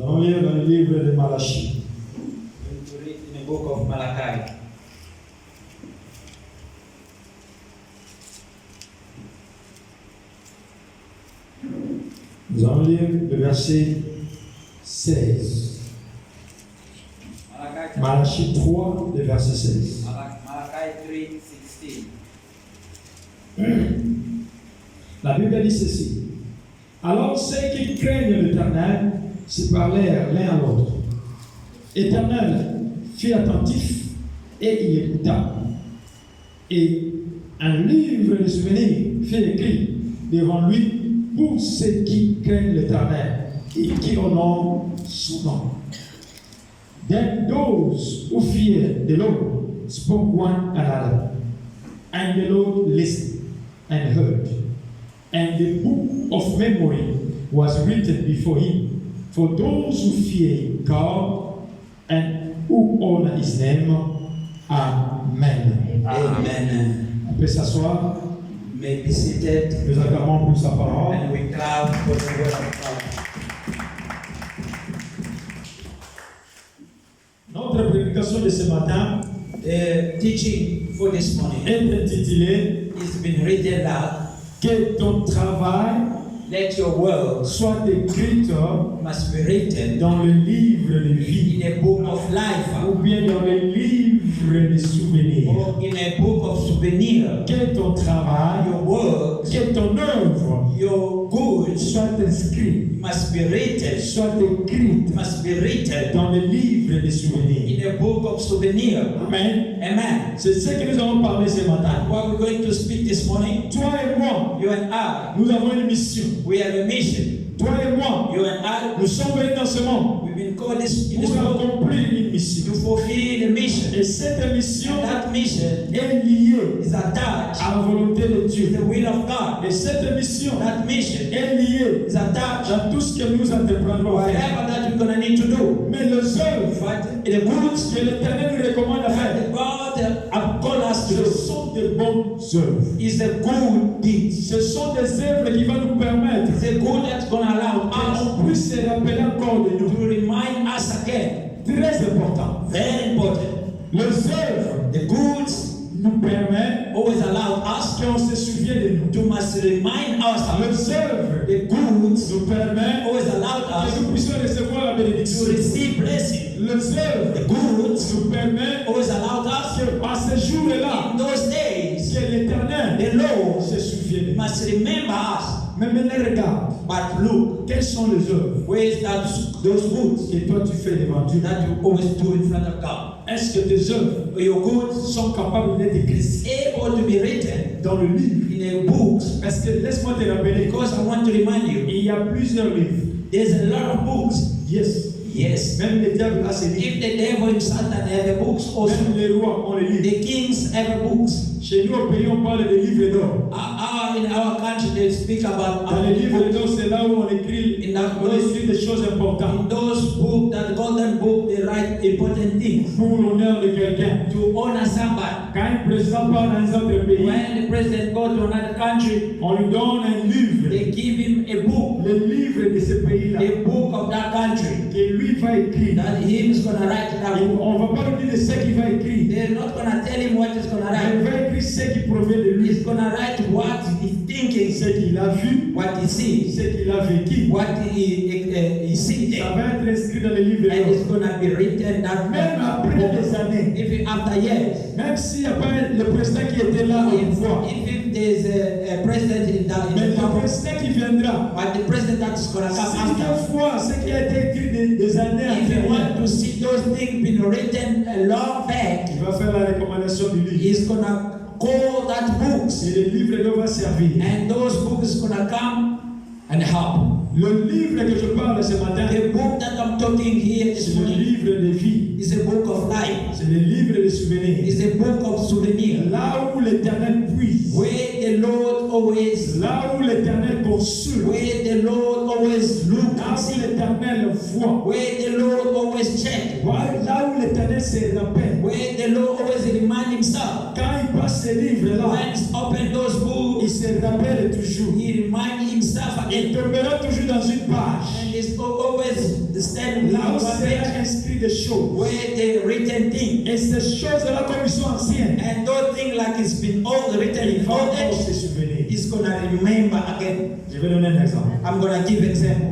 allons lire dans le livre de Malachie. To read in the book of Malachi. Nous allons lire le verset 16. Malachie 3, le verset 16. Malachi 3:16. La Bible dit ceci. Alors ceux qui craignent l'Éternel se parlèrent l'un à l'autre. Éternel fut attentif et il écouta. Et un livre de souvenirs fut écrit devant lui pour ceux qui craignent l'Éternel et qui honorent son nom. Then those who fear the Lord spoke one another, and the Lord listened and heard. And the book of memory was written before him for those who fear God and who honor his name. Amen. Amen. On peut s'asseoir. May be seated. Nous acclamons pour sa parole. And we clap for the word of God. Notre prédication de ce matin The teaching for this morning est intitulée is been read aloud. Que ton travail Let your work soit écrit must be written dans le livre de vie in a book of life ou bien dans le livre de souvenirs. or in a book of souvenir. Que ton travail, Your work, que ton œuvre your goods soit inscrite, must be written, soit écrite must be written dans le livre de souvenirs. in a book of souvenir. Amen. Amen. C'est ce que nous allons parler ce matin. What we're going to speak this morning, Toi et moi, you and I, nous avons une mission. we have a mission. Toi et moi, You and I, nous sommes venus dans ce monde we've been called in this pour world accomplir une mission. to fulfill the mission. Et cette mission And that mission est liée is attached à la volonté de to Dieu. the will of God. Et cette mission That mission est liée is attached à tout ce que nous entreprendrons à faire. whatever that we're going to need to do. Mais les œuvres But the goods que l'Éternel nous recommande à faire, that God have called us to ce do sont de bonnes œuvres. is the good deeds. Ce sont des œuvres qui vont nous permettre It's the good that's going to allow us qu'on puisse se rappeler encore de nous. to remind us again. Très important. Very important. Les œuvres The goods nous permettent always allow us qu'on se souvienne de nous. to must remind ourselves. Les œuvres The goods nous permettent always allow que us nous puissions recevoir la to bénédiction. receive blessing. Les The œuvres goods nous permettent always allowed us que à ce jour-là, in those days. que l'Éternel The Lord se souvienne de nous. must remember us. Mais maintenant, regarde, But look, quelles sont les œuvres where is that those goods que toi tu fais devant Dieu? that you always do in front of God? Est-ce que tes œuvres Your goods sont capables d'être écrites able to be written dans le livre? in a book. Parce que laisse-moi te rappeler, Because I want to remind you, il y a plusieurs livres. there's a lot of books. Yes. Yes. Même le diable a ses livres. If the devil himself have the books also, Même les rois ont les livres. the kings have books. Chez nous au pays, on parle de livres d'or. In our country, they speak about Dans les livres d'or, c'est là où on écrit des choses in importantes those books, that golden book, they write important things pour l'honneur de quelqu'un. to honor somebody. Quand un président part dans un autre pays, When the president goes to another country, on lui donne un livre, they give him a book, le livre de ce pays-là, a book of that country, que lui va écrire. that he is going to write that Et book. on ne va pas lui dire de ce qu'il va écrire. They're not going to tell him what he's going to Il write. va écrire ce qui provient de lui, He's going to write what he's thinking, ce qu'il a vu, what he sees, ce qu'il a vécu. what he sees, Ça and va être inscrit dans le livre d'or. it's going to be written that Même après des années, if after years, même s'il n'y a pas le président qui était là autrefois, if there's a president in that mais in le the power, président qui viendra, but the president that is going to come si after, toutefois ce qui a été écrit des années if you want antérieures, to see those things been written a long back, il va faire la recommandation du livre. he's going to call that books, Et le livre d'or va servir. and those books going to come and help. Le livre que je parle ce matin, The book that I'm talking here c'est this le morning livre de vie. is a book of life. C'est le livre de souvenirs. It's a book of souvenir. Là où l'Éternel puise, Where the Lord always, là où l'Éternel consulte, where the Lord always look là and où see, l'Éternel voit, where the Lord always check, là où l'Éternel se rappelle. where the Lord always remind himself. Quand il passe ce livre-là, When he open those il books, se rappelle toujours. he remind himself Il again. tombera toujours dans une page. And he's always always stand with Là où one c'est page inscrit des choses. where the written thing. Et ces choses-là, comme ils sont anciennes, And those things like it's been all written ils in vont old encore se age, souvenir. it's gonna remember again. Je vais donner un exemple. I'm gonna give example.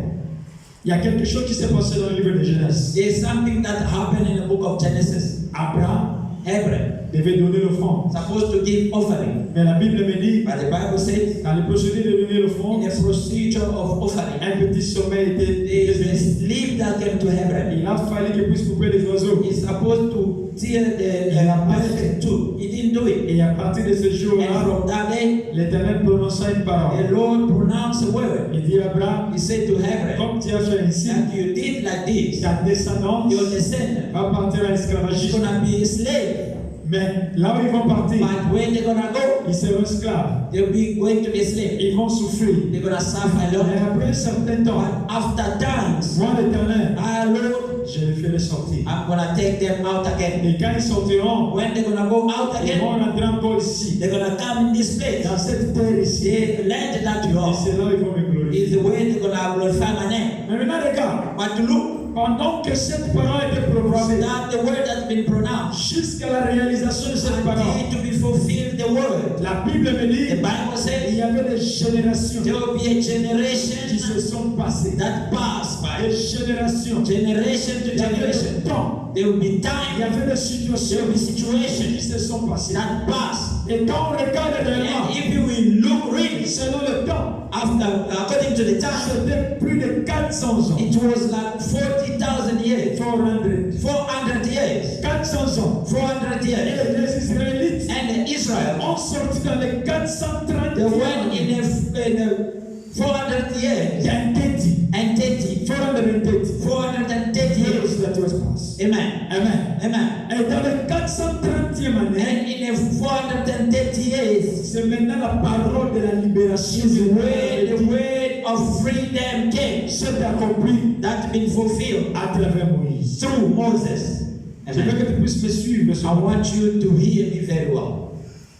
Il y a quelque chose qui s'est passé dans le livre de Genèse. There's something that happened in the book of Genesis. Abraham Abraham devait donner l'offrande. supposed to give offering, Mais la Bible me dit, but the Bible says dans le procédé de donner in l'offrande, the procedure of offering, un petit sommeil était there is a venu. sleep that came to Abraham. Il a fallu qu'il puisse couper les oiseaux. He's supposed to tear the bird too. He didn't do it. Et à partir de ce And jour-là, from that day, l'Éternel prononça une parole. the Lord pronounced a word. Il dit à Abraham, He said to Abraham, comme tu as fait ainsi, that you did like this, ta descendance your descendant va partir à is l'esclavagisme. gonna be a slave. Mais là où ils vont partir, But when they're gonna go, ils seront esclaves. they'll be going to be a slave. Ils vont souffrir. They're gonna suffer a Et lot. après un certain temps, But after times, moi l'Éternel, Lord, je les ferai sortir. I'm gonna take them out again. Et quand ils sortiront, When they're gonna go out ils vont again, rentrer encore ici, they're gonna come in this place. dans cette terre ici. The land that you Et are c'est là où ils vont me glorifier. is the way they're gonna glorify my name. Mais maintenant, regarde, But look, pendant que cette parole était proclamée, that the word has been pronounced, jusqu'à la réalisation de cette parole, until to be fulfilled the word. la Bible me The dit, Bible il says y avait des générations there will be a qui generation se sont passées. that pass by. Des générations. Generation to Il y avait generation. des temps. There will be Il y time. avait des There situations will be qui situations se sont passées. that pass. Et quand on regarde réellement, And if you will look really, selon le temps, according to the time, c'était plus de 400 ans. it was like 40,000 years, 400. 400 years, 400 ans. 400 Et years. les Israélites And Israel, ont sorti dans les 430 the ans. one in the 400 Il years y a un dédi. and 30, 430. 430 years. That was passed. Amen. Amen. Amen. Et dans les 430e année, And in the 430 years, c'est maintenant la parole de la libération is du where the monde word of freedom came, s'est accompli that's been fulfilled à travers Moïse. through Moses. Je veux Amen. que tu puisses me suivre ce I matin. want you to hear me very well.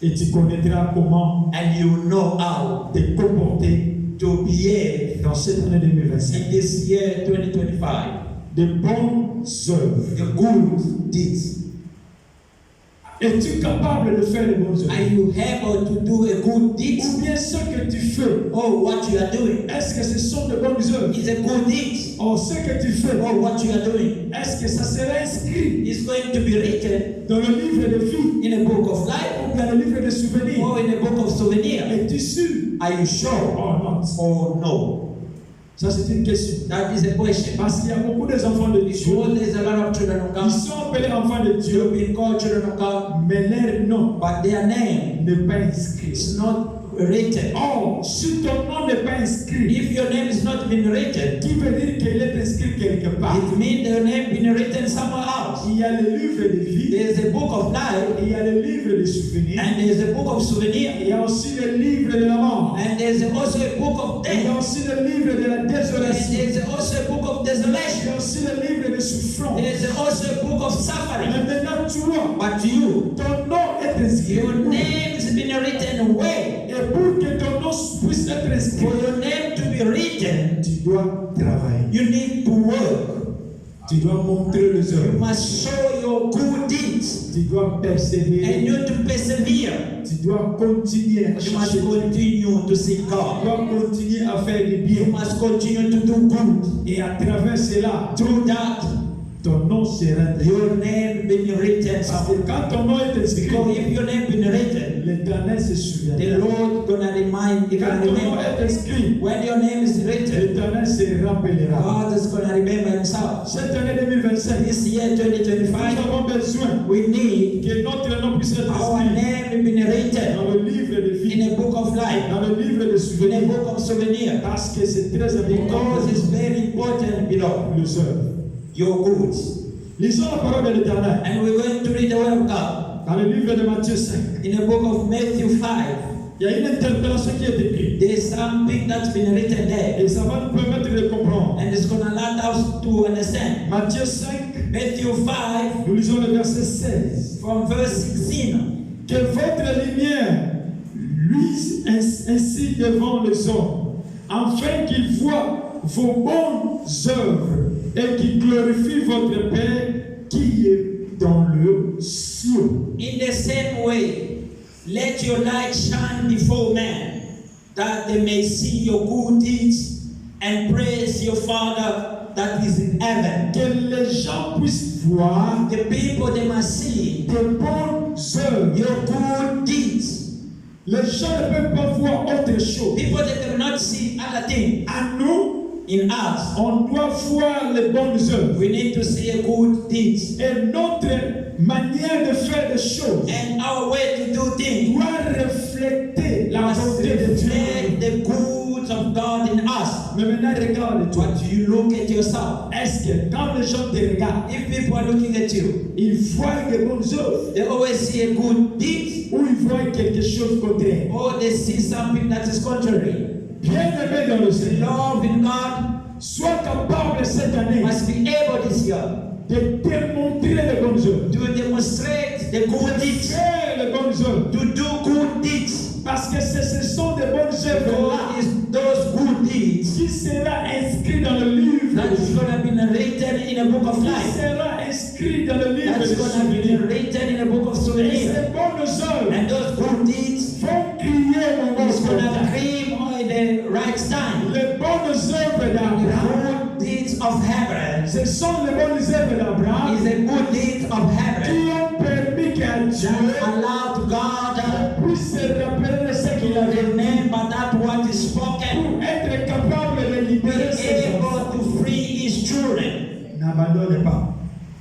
Et tu connaîtras comment And you know how te comporter to behave dans cette année 2025. in this year 2025. De bonnes œuvres. The good deeds. Es-tu capable de faire de bonnes Are œuvres? you able to do a good deed? Ou bien ce que tu fais, Oh, what you are doing est-ce que ce sont de bonnes œuvres? is a good deed. Or ce que tu fais, Oh, what you are doing est-ce que ça sera inscrit is going to be written dans le livre de vie in a book of life ou dans le livre de souvenirs? or in a book of souvenir. Es-tu sûr? Are you sure Oh non. or no? Ça c'est une question. That is a question. Parce qu'il y a beaucoup d'enfants de Dieu. Because there's a lot of children of Ils God. sont appelés enfants de You've Dieu, been called children of God, mais leur nom but their name n'est pas inscrit. is not written. Or, si ton nom n'est pas inscrit, If your name is not been written, qui veut dire qu'il est inscrit quelque part? it means the name been written somewhere else. Il y a le livre de vie, There's a book of life il y a le livre de souvenirs, and there's a book of souvenir il y a aussi le livre de la mort, and there's also a book of il y a death aussi le livre de la and désolation, there's also a book of il y desolation. a aussi le livre de souffrance. There's also a book of suffering. Mais maintenant, toi, But you, ton nom est inscrit. your name has been written away. Et pour que ton nom puisse être inscrit, For your name to be written, tu dois travailler. you need to work. Tu dois montrer les You œuvres. must show your good deeds Tu dois and persévérer. you to persevere. Tu dois continuer à You must chercher. continue to seek Tu God. dois continuer à faire du You bien. must continue to do good. Et à travers cela, Through that, ton nom sera inscrit. your name been written Parce somewhere. que quand ton nom est inscrit, Because if your name been written, l'Éternel se the souviendra. Lord gonna remind, he Quand gonna ton nom remember. est inscrit, When your name is written, l'Éternel se rappellera. God is gonna remember himself. Cette année 2025, This year nous 2025, avons besoin we need que notre nom puisse être our inscrit name been written dans le livre de vie, in a book of life, dans le livre de in a souvenirs. book of souvenir. Parce que c'est très important Because it's very important, beloved, les œuvres. your goods. Lisons la parole de l'Éternel And we're going to read the word of God dans le livre de Matthieu 5. in the book of Matthew 5. Il y a une interpellation qui est écrite There's something that's been written there, et ça va nous permettre de comprendre. and it's going to allow us to understand. Matthieu 5, Matthew 5, nous lisons le verset 16. from verse 16. Que votre lumière luise ainsi devant les hommes, afin qu'ils voient vos bonnes œuvres et qui glorifie votre Père qui est dans le ciel. In the same way, let your light shine before men, that they may see your good deeds and praise your Father that is in heaven. Que les gens puissent voir The people, they must see tes bonnes œuvres. your good deeds. Les gens ne peuvent pas voir autre chose. People, they cannot see other things À nous, in us. on doit voir les bonnes œuvres. We need to see a good deeds. Et notre manière de faire les choses And our way to do things doit refléter la must volonté de Dieu. reflect the goods of God in us. Mais maintenant, regarde-toi. But you look at yourself. Est-ce que quand les gens te regardent, If people are looking at you, ils voient des bonnes œuvres they always see a good deed, ou ils voient quelque chose contraire? or they see something that is contrary. Bien-aimé dans le Seigneur, Love in God sois capable cette année must be able this year de démontrer les bonnes œuvres, to demonstrate the good deeds, faire les bonnes œuvres, to do good deeds. parce que ce sont des bonnes œuvres God is those good deeds qui sera inscrit dans le livre, that is going to be written in a book of qui life, sera inscrit dans le livre that's des going to be souvenirs. written in a book of Et souvenirs. ces bonnes œuvres And those good deeds vont crier au moment is going to spontané. scream at the right time. Les bonnes œuvres The d'Abraham, good deeds of Abraham ce sont les bonnes œuvres d'Abraham is the good deeds of Abraham qui ont permis qu'à Dieu that allowed God puisse se rappeler de ce qu'il to avait dit remember that what is spoken, pour être capable de libérer ses enfants. able to free his children. N'abandonne pas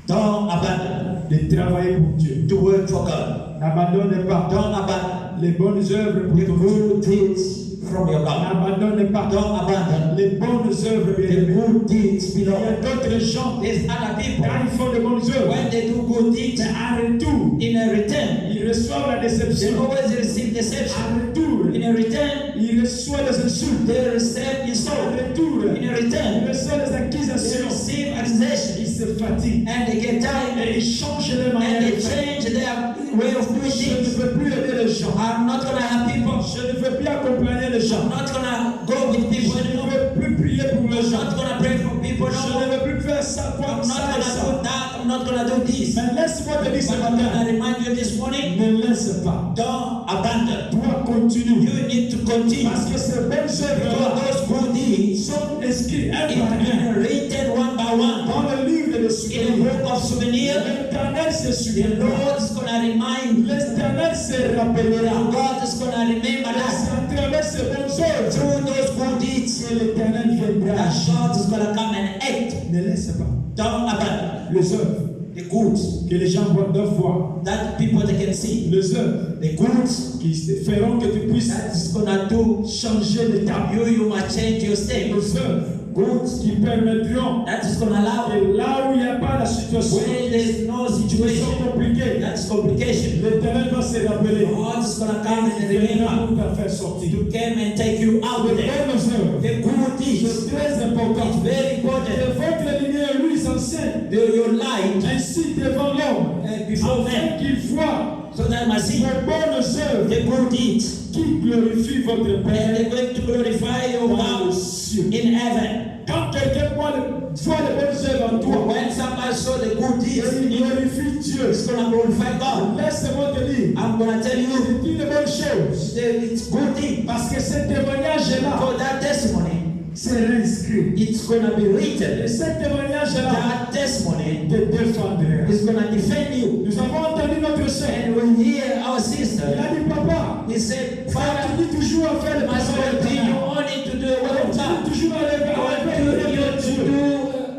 Don't abandon de travailler pour Dieu. to work for God. N'abandonne pas Don't abandon les bonnes œuvres pour the ton Dieu. good deeds from your God. N'abandonne pas Don't abandon les bonnes œuvres, the bien-aimés. good deeds Il y a below. d'autres gens, There's other people, quand ils font de bonnes œuvres, when they do good deeds, mais en retour, in a return, ils reçoivent la they déception. always receive deception. En retour, In a return, ils reçoivent les insultes. they receive En insult. retour, In a ils return, reçoivent les they accusations. receive accusation. Ils se fatiguent. And they get tired. Et ils changent leur manière And de they faire. change their way of doing Je ne things. veux plus aider les gens. I'm not gonna have people. Je ne veux plus accompagner les I'm gens. not gonna go with people Je ne anymore. veux plus prier pour les I'm gens. not gonna pray for people Je no more. ne veux plus faire ça, I'm comme not ça et gonna ça. do that. I'm not gonna do this. Mais laisse-moi te dire ce But I'm gonna matin, remind you this morning, ne laisse pas. don't abandon. Toi, continue. You need to continue. Parce que ces bonnes Because œuvres those good deeds sont inscrites un par un are written one by one dans le livre des in a souvenirs. book of souvenirs. L'Éternel se The souviendra. Lord is gonna remind. L'Éternel se rappellera. God is gonna remember C'est that à travers ces bonnes œuvres through those good deeds que l'Éternel viendra. that God is gonna come and act. Ne laisse pas Don't abandon les œuvres the goods que les gens doivent voir. that people they can see. Les œuvres The goods qui te feront que tu puisses that is gonna do changer d'état. you must change your state. Les œuvres Goods qui permettront that is gonna allow que là où il n'y a pas la situation when there's no qui situation sont compliquées, that's complication. l'Éternel va se rappeler. God is gonna come and Il viendra remember pour te faire sortir. to come and take you out Les there. bonnes œuvres, The good deeds c'est très important. is very important. Que votre lumière luisante Your light ainsi devant l'homme, before afin men, qu'il voit so that I must see vos bonnes œuvres the good deeds. qui glorifient votre And Père they're going to glorify your dans le God ciel. in heaven. Quand quelqu'un voit les bonnes œuvres en toi, When somebody saw the good et deeds, il glorifie Dieu, it's going to glorify God. laisse-moi te dire, I'm going to tell you, c'est une bonne chose. it's good thing. Parce que ce témoignage-là For that testimony, sera inscrit. it's going to be Et written. ce témoignage-là That testimony te défendra. is going to defend you. Nous avons entendu notre soeur. And we hear our Il sister, a dit, papa, he said, tu Father, dis toujours à faire le must travail de continue Dieu. only to do the will of God. Toujours à lever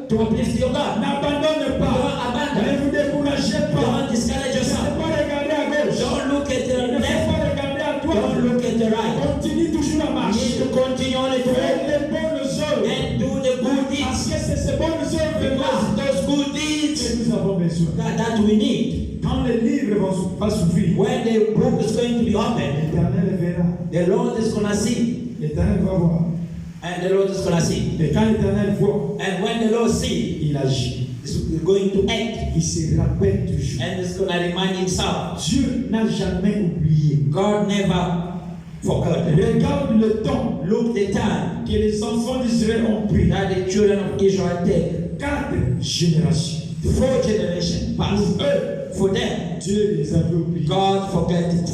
To uplift your God. N'abandonne Don't pas. abandon. Ne vous découragez pas. Don't discourage Ne yourself. pas regarder à gauche. Don't look at the Ne left. pas regarder à Don't droite. look at the right. Continue toujours à You need marcher. to continue only to Fais walk les bonnes œuvres. and do the good Parce deeds. que c'est ces bonnes Because œuvres-là those good deeds que nous avons besoin. that we need. Quand le livre va s'ouvrir, When the book is going to be opened, l'Éternel verra. the Lord is going to see. L'Éternel va voir. And the Lord is going to see. Et quand l'Éternel voit, And when the Lord sees, il agit. he's going to act. Il se rappelle toujours. And he's going to remind himself. Dieu n'a jamais oublié. God never forgotten. Regarde le temps Look the time que les enfants d'Israël ont pris. that the children of Israel take. 4 générations. 4 generations passed. Pour eux, For them, Dieu les avait oubliés. God forgot them.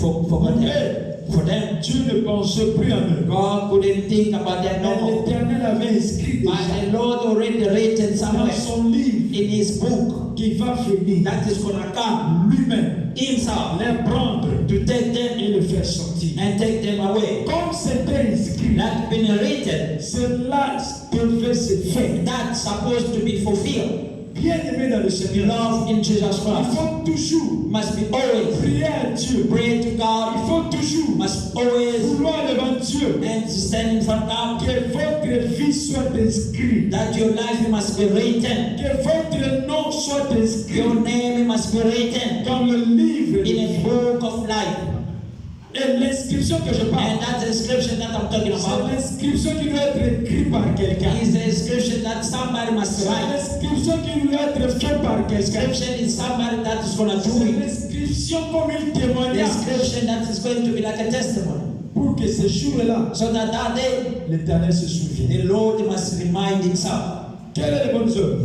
For them, Dieu ne pensait plus à eux. God couldn't think about them no Mais more. l'Éternel avait inscrit But déjà the Lord already written dans somewhere son livre in His book qui va venir that is gonna come lui-même Himself les prendre to take them et les faire sortir. and take them away. Comme c'était inscrit, That been written, c'est là que devait se faire. that's supposed to be fulfilled. Bien-aimé dans le Seigneur, Love in Jesus il Christ faut toujours must be always prier à Dieu. pray to Il God, faut toujours must always vouloir devant Dieu and to stand in front of God. que votre vie soit inscrite, That your life must be written, que votre nom soit inscrit your name must be written dans le livre de in vie. a book of life. Et l'inscription que je And parle, that inscription that I'm talking c'est about l'inscription qui doit être écrite par quelqu'un. is the inscription that somebody must C'est write. l'inscription qui doit être faite par quelqu'un. Inscription is somebody that is going to do C'est it. l'inscription comme une The témoignage inscription that is going to be like a testimony. pour que ce jour-là, So that that day, l'Éternel se souvienne. the Lord must remind himself, Quelles sont les bonnes œuvres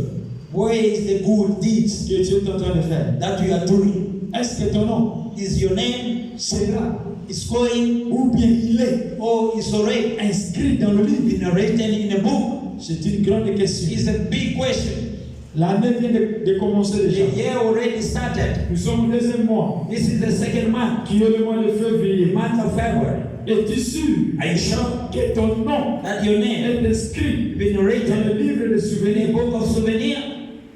where is the good deeds que Dieu est en train de faire? that you are doing? Est-ce que ton nom Is your name sera is going ou bien il est or is already inscrit dans le livre? been written in a book? C'est une grande question. It's a big question. L'année vient de commencer The déjà. year already started. Nous sommes au deuxième mois, This is the second month, qui est le mois de février. month of February. Es-tu sûr Are you sure que ton nom that your name est inscrit been dans written le livre de in a souvenirs? book of souvenir?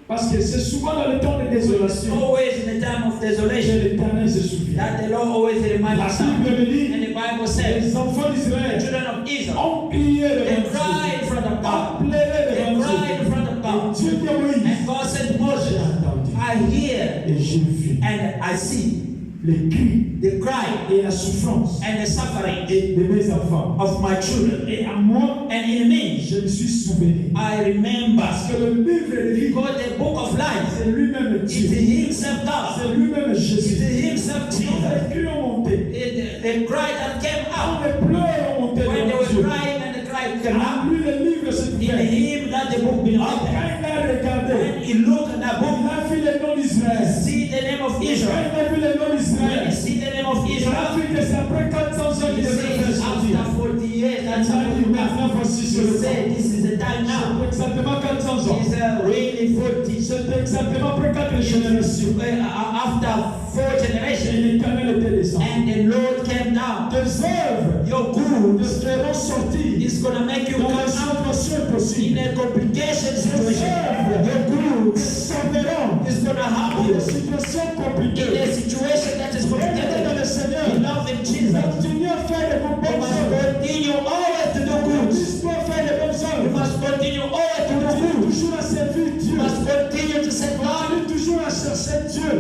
Parce que c'est souvent dans le temps de désolation Always in the time of que desolation l'Éternel se souvient. that the Lord always reminds La us. Bible me dit, And the Bible says, les enfants the d'Israël children of Israel, ont crié they devant cried Dieu. in front of Ont God. pleuré They devant cried in Dieu. front of God. Dieu dit à Moïse, And God said, j'ai Moses, entendu I hear et j'ai vu and I see les cris the cry et la souffrance and the suffering de mes enfants. of my children. Et à moi, And in me, je me suis souvenu. I remember. Parce que le livre de vie, Because the book of life c'est lui-même is Dieu. Himself God. C'est lui-même It Jésus. is Himself Quand Jesus. les cris ont monté, The cry that came quand out les pleurs ont monté when they devant were Dieu, crying and the cry came a out. lu le livre s'est In ouvert. Him that the book been Quand written. il a regardé, When he looked at that book, il a vu le nom d'Israël. see the name of Quand Israel. il a vu le nom When d'Israël, you see the name of il a Israel, vu que c'est après 400 ans he qu'il devait faire says sortir. after 40 years, Il that's a how dit you maintenant voici He sur le temps. said, this is the time now. C'est exactement 400 ans. It's really 40. C'est exactement après 4 générations. After 4 Et generations. l'Éternel était descendu. And the Lord came down. Tes œuvres Your te good feront sortir is going to make you dans come les out situations in impossibles. a complication Tes situation. Your œuvres good te sauveront is going to help dans you les situations in compliquées. a situation that is Aimez dans complicated. le Seigneur. Love in Jesus. Continue à faire de You bonnes must œuvres. continue always to do good. Continue à faire de bonnes You œuvres. must continue always to do Continue good. toujours à servir You Dieu. must continue to serve God. Continue toujours à chercher Dieu.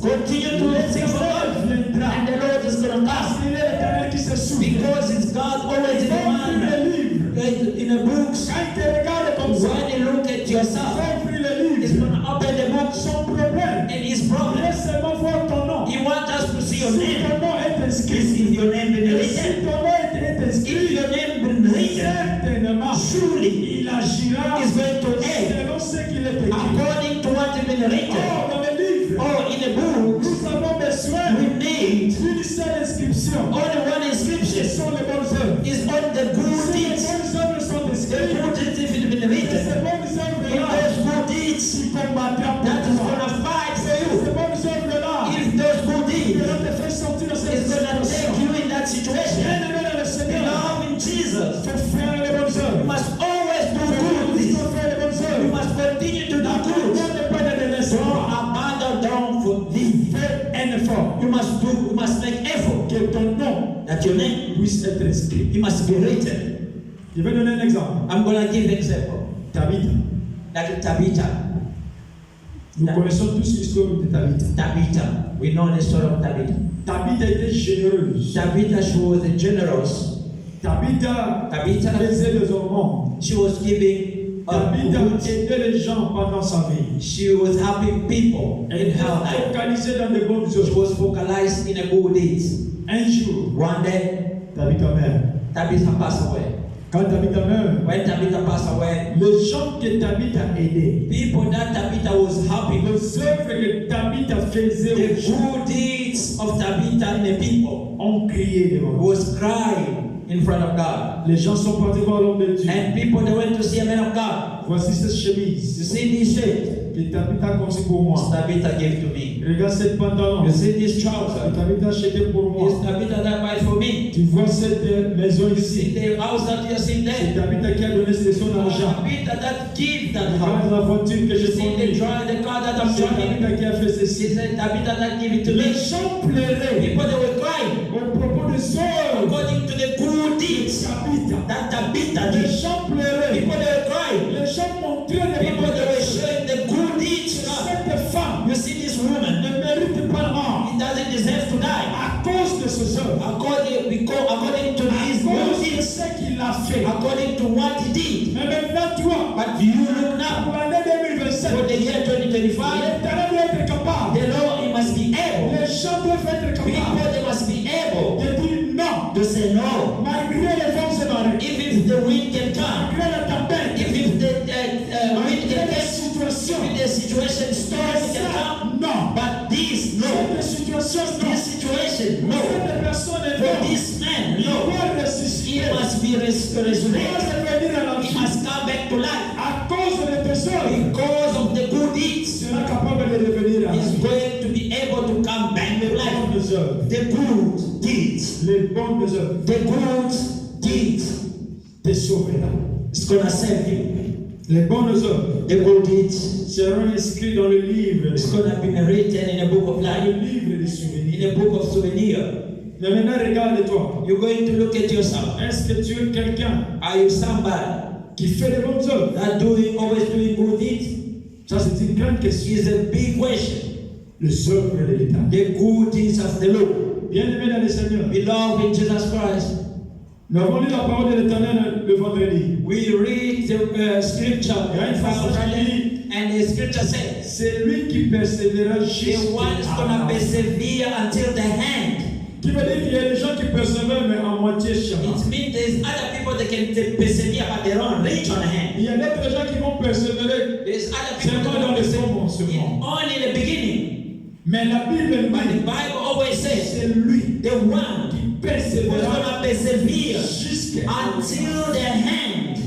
Continue to listen for God. Viendra. And the Lord is going to Parce come. qu'il est l'Éternel qui se souvient. Because it's God always in the Ouvre mind. le livre. In the books, Quand il te regarde comme ça, when you look at yourself, ouvre le He's livre. going to open the book Son problème, and His problem. laisse seulement voir ton nom. He wants us to see your Si name. ton nom est Is inscrit, your name been et si written? ton nom est If inscrit, your name been written, certainement, surely il agira He's going to act selon ce qu'il est écrit. according to what has been written. Or, dans le livre, Or in the book, nous avons besoin we need d'une seule inscription. only one Ce inscription. sont les bonnes œuvres. Is on the Si good les deeds. bonnes œuvres sont The inscrites, good deeds if it been et written. ces bonnes In œuvres-là, those good deeds, qui combattront that is pour going toi. to fight for Ces you. bonnes œuvres-là, If those good qui deeds vont te faire sortir de cette is going to take situation. you in that situation, Bien-aimé dans le Seigneur, love in Jesus. faut faire les bonnes You œuvres. must always do Faut good deeds. faire les bonnes You œuvres. must continue to do good. N'abandonne pas de Don't l'espoir. abandon, don't forgive. Fais un effort. You must make effort Que ton nom that your name, puisse être inscrit. it must be written. Je vais donner un exemple. I'm going to give an example. Tabitha. Like Tabitha. Nous connaissons tous l'histoire de Tabitha. Tabitha. We know the story of Tabitha. Tabitha était généreuse. Tabitha, she was generous. Tabitha Tabitha, faisait des aumônes. she was giving Tabitha good. aidait les gens pendant sa vie. She was helping people Elle in était her life. focalisée dans de bonnes She œuvres. was focalized in a good deeds. Un jour, One day, Tabitha meurt. Tabitha passed away. Quand Tabitha meurt, When Tabitha passed away, les gens que Tabitha aidait, people that Tabitha was happy with, les œuvres que Tabitha faisait the aux gens, good deeds of Tabitha and the people ont crié devant lui. was crying in front of God. Les gens sont partis voir l'homme de Dieu. And people they went to see a man of God. Voici cette You chemise see this shirt? que Tabitha a conçue pour moi. Tabitha gave to me. Regarde cette pantalon You see this que trouser? Tabitha a acheté pour moi. It's Tabitha that buy for me. Tu vois cette maison You see ici. the house that you see C'est there? Tabitha qui a donné son argent. Tabitha that give that Regarde house. la voiture que You je see conduis. the car that I'm C'est driving. Tabitha qui a fait She ceci. said Tabitha that give it to Les me. gens pleuraient People they were crying au propos des œuvres according to the good deeds Tabitha. that Tabitha Les did. gens pleuraient. People they were crying. Les gens montraient People devant they were showing the good deeds. cette femme You see this woman, ne mérite pas la mort it doesn't deserve to die. à cause de ses œuvres, According to à his cause good de deeds, ce qu'il a fait. according to what he did. Mais maintenant, toi, But you look now, pour l'année 2027, for the year 2025, l'Éternel doit être capable. the Lord he must be able. Les gens doivent être People capables they must be able de dire non, to say no. malgré les vents et marées, If the wind can come, malgré la tempête, if the wind malgré can les come, situations. if the situation storm can come, Non. but this no, Cette situation, non. this situation no, Cette personne est for non. this man Il no, doit he ressusciter. must be Il doit resurrected. revenir à la He vie. must come back to life À cause de tes œuvres, because of the good deeds. sera capable de revenir à la He's vie. going to be able to come back to Les life. bonnes œuvres. The good deeds, Les bonnes œuvres the good deeds, te sauveront. it's gonna save you. Les bonnes œuvres The good deeds, seront inscrites dans le livre, it's gonna be written in a book of dans le life, livre des souvenirs. in a book of souvenir. Mais maintenant, regarde-toi. You're going to look at yourself. Est-ce que tu es quelqu'un Are you somebody qui fait les bonnes œuvres? that always doing good deeds? Ça, c'est une grande question. Is a big question. Les œuvres de l'État. The good deeds of the Lord. Bien-aimés dans le Seigneur, Beloved in Jesus Christ, nous avons lu la parole de l'Éternel le vendredi. we read the scripture and the scripture says, C'est lui qui persévérera the jusqu'à one is going to persevere until the end. Qui veut dire qu'il y a des gens qui persévèrent mais en moitié chemin. It means there's other people that can persevere but they don't reach on the hand. Il y a d'autres gens qui vont persévérer There's other people seulement that dans don't les persevere commencements. only in the beginning. Mais la Bible But the dit Bible always says c'est lui the one qui who's persévérera going to persevere jusqu'à until the end.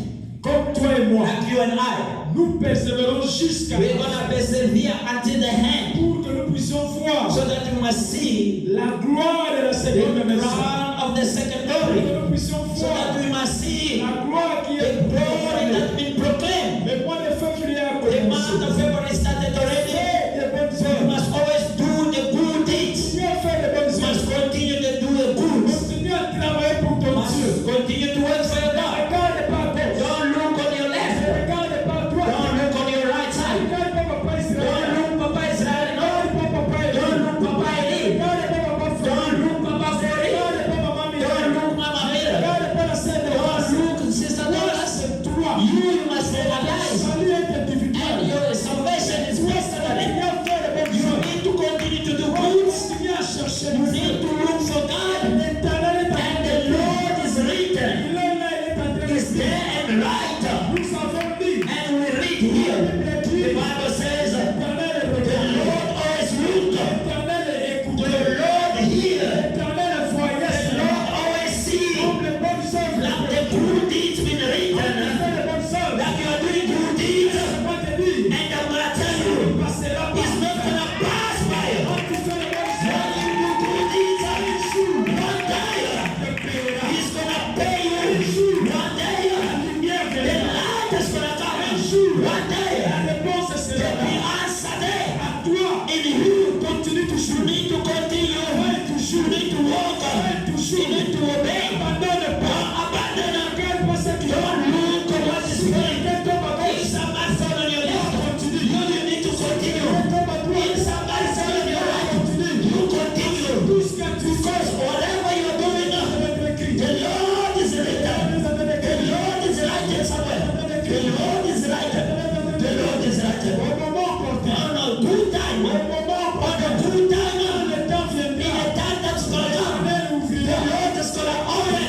comme toi et moi. Like you and I. Nous persévérons jusqu'à We're going to persevere until the end pour que nous puissions voir so that we must see la gloire de la seconde the maison. crown of the second Pour glory. que nous puissions So voir that we must see la gloire qui the est glory that's been proclaimed. Le mois de février a The month of commencé. February started already. Fais des bonnes So you œuvres. must always do the good deeds. Continue à faire des bonnes You must œuvres. continue to do the good. Continue à travailler pour You ton must Dieu. continue to work for your Ne God. regarde pas à gauche. Don't look on your Ne left. regarde pas à droite. Don't look on your right Ne side. regarde pas Papa Don't Israël. look Papa Israel. Ne No. regarde pas Papa Élie. Don't look Papa Ne Eli. regarde pas Papa Don't Frédéric. look Papa Ne Freddy. regarde pas Maman Don't Myriam. look Mama Ne Mira. regarde pas la sœur de Don't Ross. look Sister Doris. C'est toi. You must realize. Salut est And individuel. your salvation is personally. Continue à faire des bonnes You œuvres. need to continue to do good. Continue à chercher You Dieu. need to look for God. L'Éternel est And the Lord is written. Il est là, il est en train de Is there and right. Nous avons dit. And we read here. The Bible says, the L'Éternel est Lord always look. L'Éternel est The écouté. Lord hear. L'Éternel est voyé. The Lord always see. Comme les bonnes œuvres. Like the good deeds been Fais written. les bonnes œuvres. That you are doing good deeds. Je vais te dire. And I'm going to tell you, Il passera pas. it's not going to pass by. Quand tu fais les bonnes When œuvres, you do good deeds, one day te paiera. He's going to pay you. One day Lumière the viendra. light is going to come. One La day réponse the sera là. answer there. À toi. In you, Continue you toujours. need to continue. You need to walk. You need to obey. Abandonne pas. Don't abandon. Regarde pas ce qui Don't look at what is going. Regarde pas à If gauche. somebody fall on your left, you need to continue. Regarde pas à droite. If somebody fall on your right, Continue. you continue. Tout ce que tu fais, Because whatever you're doing, ça va être écrit. the Lord is written. The Lord is writing somewhere. The Lord is writing. The Lord is writing. Au moment opportun. On a good time. Au moment On opportun. a good time. Le temps In viendra. the time that's gonna come, L'Éternel the ouvrira. Lord is gonna open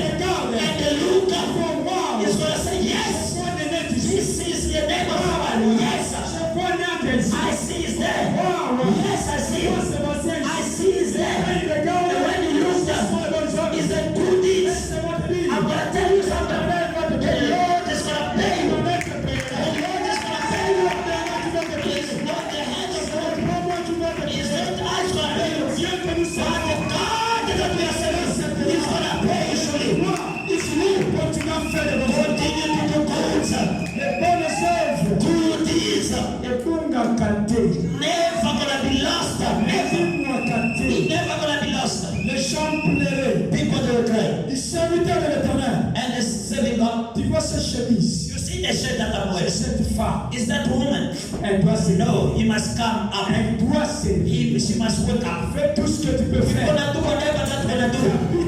vois cette chemise, You see the shirt that I'm c'est wearing? cette femme. Is that woman? Elle doit se No, he must come up. Elle doit se She must wake up. Fais tout ce que tu peux She's faire. gonna do whatever that's gonna do.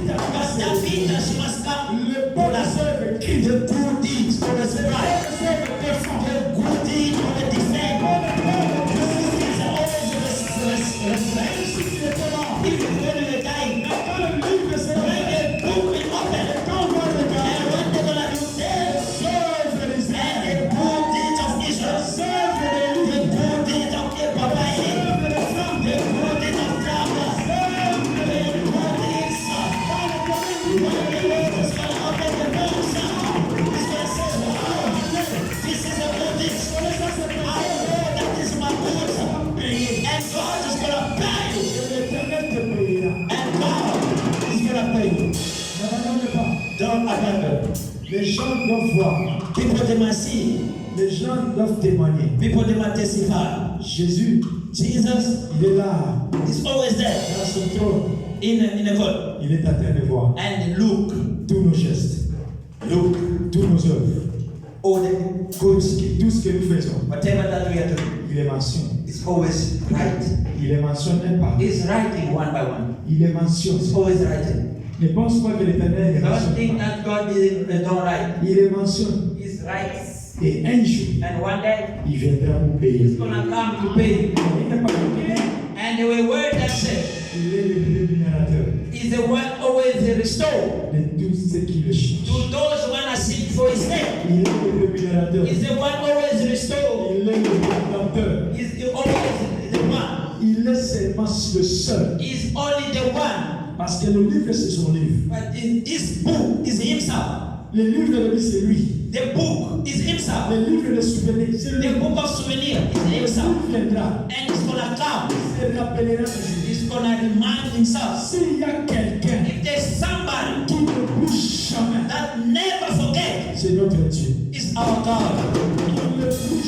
But David, she must come. Le bon œuvre crie. The good deeds for the bride. The good deed for the defense. This is always the even when you're dying, when the book will open, and what they're gonna do there, and the good deeds of Israel, the good deeds of Abraham, the good deeds of Travel, the good deeds when the Lord is gonna open the books, he's gonna say, wow, this is a good deed. I know that is my good, and God is gonna pay you, and God is gonna pay you. Don't abandon. Les gens doivent voir. People they must see. Les gens doivent témoigner. People they must testify. Jésus, Jesus il est là, is always there dans son trône. in the God. Il est en train de voir And look, tous nos gestes, tous nos œuvres, all the good skill. tout ce que nous faisons. Whatever that we are doing, Il les mentionne. it's always right. Il les mentionne même pas. It's writing one by one. Il les mentionne. It's always writing. Ne pense pas que l'Éternel les Don't mentionne think pas. that God didn't don't write. Il les mentionne. He's right. Et un jour, And one day il viendra vous payer. he's gonna come to pay. Il n'est pas connu. And the word that said Il est le rémunérateur is the one always restore de tous ceux qui le cherchent. to those who wanna seek for his name. Il est le rémunérateur. Is the one always restore. Il est le rédempteur. Is always the one. Il est seulement le seul. Is only the one. Parce que le livre, c'est son livre. But his book is himself. Le livre de la vie, c'est lui. The book is himself. Le livre de souvenirs, c'est lui. The book of souvenir is himself. Il viendra. And he's gonna come. Il se rappellera toujours. He's gonna remind himself. S'il y a quelqu'un If there's somebody qui ne bouge jamais, that never forget, c'est notre Dieu. it's our God. Il ne bouge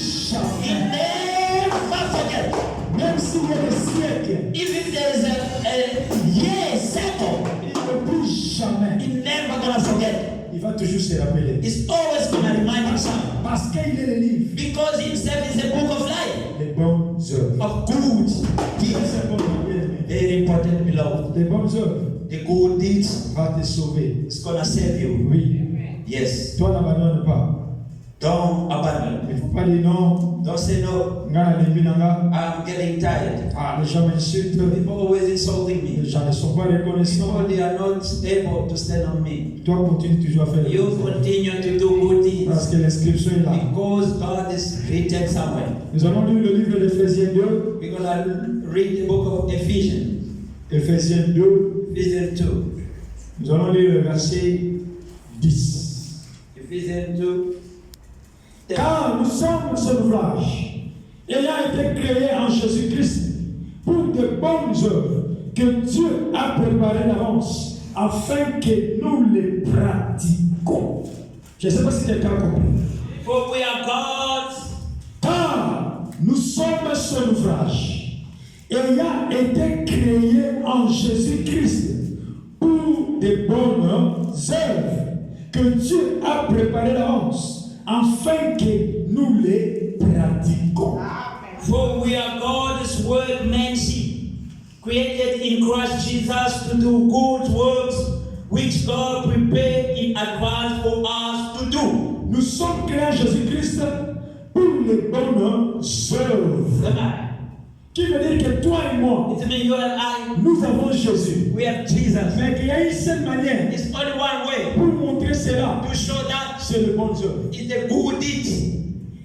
He jamais. never forget. Même s'il y a des siècles, Even if there's a year cycle, il ne bouge jamais. he never gonna forget. Il va toujours se rappeler. He's always gonna remind himself. Parce qu'il est le livre. Because himself is the book of life. Les bonnes œuvres. Of good deeds. C'est important, bien-aimé. Very important, beloved. Les bonnes œuvres The good deeds va te sauver. is gonna save you. Oui. Yes. Toi, n'abandonne pas. Don't abandon. Il ne faut pas dire non. Don't say no. Nga na lembi na nga. I'm getting tired. Ah, les gens m'insultent. People always insulting Les me. gens ne sont pas reconnaissants. People they are not able to stand on me. Toi, continue toujours à faire les You bonnes œuvres. continue to do good deeds Parce que l'inscription est là. because God is written somewhere. Nous allons lire le livre d'Éphésiens 2. We're gonna read the book of Ephesians. Éphésiens 2. Ephesians 2. Nous allons lire le verset 10. Ephesians 2. Car nous sommes son ouvrage, ayant été créés en Jésus-Christ pour de bonnes œuvres que Dieu a préparées d'avance afin que nous les pratiquions. Je ne sais pas si quelqu'un a compris. For we are God's. Car nous sommes son ouvrage, ayant été créés en Jésus-Christ pour de bonnes œuvres que Dieu a préparées d'avance afin que nous les pratiquions. For we are God's workmanship, created in Christ Jesus to do good works, which God prepared in advance for us to do. Nous sommes créés en Jésus-Christ pour les bonnes œuvres. Qui veut dire que toi et moi, It means you and I, nous avons Jésus. we have Jesus. Mais qu'il y a une seule manière It's only one way pour montrer cela, to show that c'est les bonnes œuvres. it's the good deeds.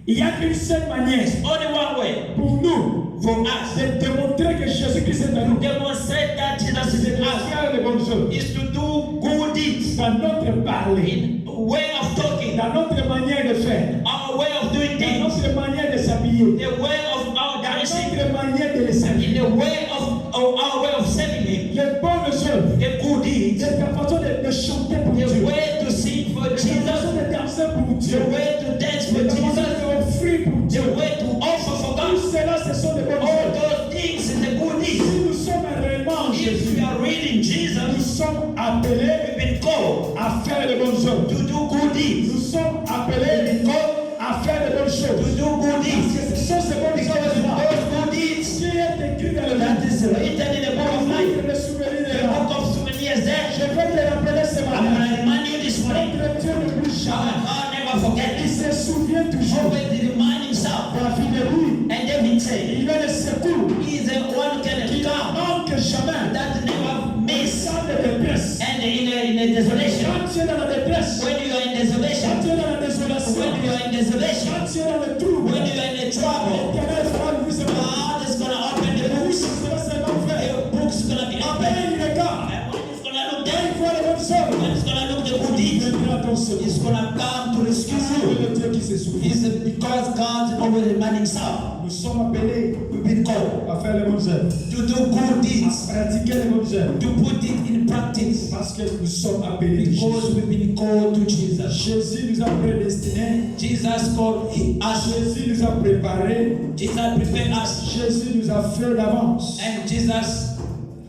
Il n'y a qu'une seule manière Only one way pour nous for us de démontrer que Jésus-Christ est en nous. demonstrate that Jesus is in us Faire les bonnes œuvres. is to do good deeds Dans notre parler, in way of talking, dans notre manière de faire, our way of doing dans things, notre manière de s'habiller, the way of our dans dressing, notre manière de les in servir. the way of our way of serving Him, Les bonnes œuvres, the good deeds, c'est ta façon de chanter pour the Dieu. way to sing for C'est ta Jesus, façon de danser pour Dieu. the way to dance for C'est ta façon Jesus, d'offrir pour Dieu. the way to offer for Tout God. cela, ce sont des bonnes All œuvres. those things is the good Si deeds. nous sommes réellement en If Jésus, we are reading nous Jesus, sommes appelés we've been called à faire les bonnes œuvres. to do good Nous deeds. sommes do good deeds. Ce sont ces bonnes Because œuvres-là those good deeds qui est écrit dans le that livre. is written in the book of life, Le souvenir the est là. book of souvenirs Je there. vais te rappeler ce I'm matin. going to remind you this morning. Notre Dieu n'oublie jamais. God never forget Il this. se souvient toujours. Always remind himself. David dit, And David said, il est le secours he is the one who can qui ne come, manque jamais. that never miss. Sans de détresse. And in a desolation, Quand tu es dans la détresse, when you are in quand desolation, tu es dans la désolation, when you are in desolation, quand tu es dans le trouble, when you are in a trouble, l'Éternel fera lui ce matin. God is going to open the Oui, books. ce sera seulement fait. The books going to be open. Après, il regarde. And when it's going to look Il there, voit les bonnes œuvres. when it's going to look the good Il deeds, viendra ton secours. it's going to come to rescue C'est you. le Dieu qui se souvient. It's because God is always reminding himself. Nous sommes appelés We've been called à faire les bonnes œuvres, to do good deeds, à pratiquer les bonnes œuvres, to put it in practice, parce que nous sommes appelés de because Jésus. we've been called to Jesus. Jésus nous a prédestinés, Jesus called us. Jésus nous a préparés, Jesus prepared us. Jésus nous a fait d'avance And Jesus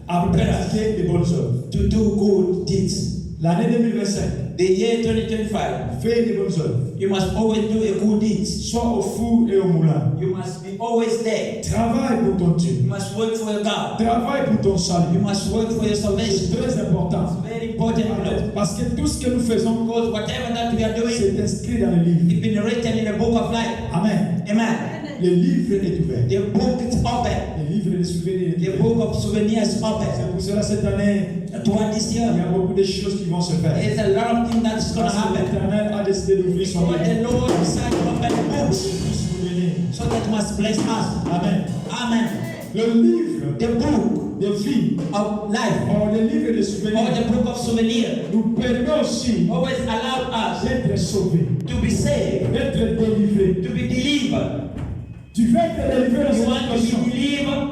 à pratiquer les bonnes œuvres. to do good deeds. L'année 2025, The year 2025, fais des bonnes œuvres, you must always do a good deeds. soit au four et au moulin. You must be always there. Travaille pour ton Dieu, You must work for your God. travaille pour ton You salut. must work for your C'est salvation. très important. Very important, Lord. Parce que tout ce que nous faisons, Because whatever that we are doing, c'est inscrit dans le livre. it's been written in the book of life. Amen. Amen. Le livre est ouvert. The book is open. Le livre des souvenirs est The ouvert. book of souvenirs is C'est open. pour cela cette année, Toward this il y year, a beaucoup de choses qui vont se faire. there's a lot of things that's going to Parce que happen. l'Éternel a décidé d'ouvrir son But livre. the Lord decided to open the books Pour souvenir. so that it must bless us. Amen. Amen. Le livre The book de vie, of life, or le livre de or souvenirs, the book of souvenirs, nous permet aussi always allow us d'être sauvés, to be saved, d'être délivrés. to be delivered. Tu veux être délivré dans You cette want to situation. be delivered,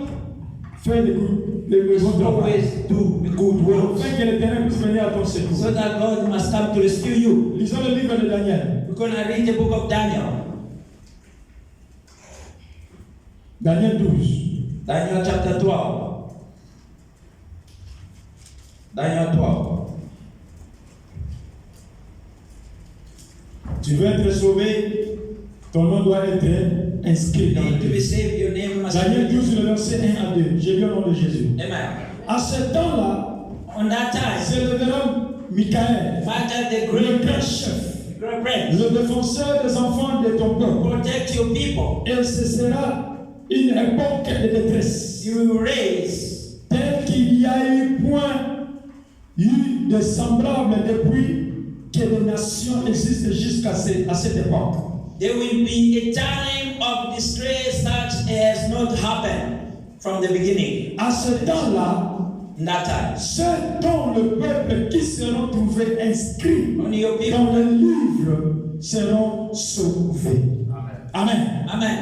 Fais le bon travail. always do the good works, Afin que l'Éternel puisse venir à ton secours. so that God must come to rescue you. Lisons le livre de Daniel. We're going to read the book of Daniel. Daniel 12. Daniel chapter 12. Daniel 12. Tu veux être sauvé, ton nom doit être inscrit You dans le need to be livre. saved, your name must Daniel be. 12, le verset 1 à 2. J'ai lu au nom de Jésus. Amen. À ce temps-là, On that time, s'élèvera Michael, Michael the le great grand prince, chef, great prince, le défenseur des enfants de ton peuple. protect your people. Et ce sera une époque de détresse, You will raise telle qu'il n'y a eu de semblable depuis que les nations existent jusqu'à cette époque. There will be a time of disgrace such as not happened from the beginning. À ce temps-là, In that time, ceux dont le peuple qui seront trouvés inscrits only your people. dans le livre seront sauvés. Amen. Amen.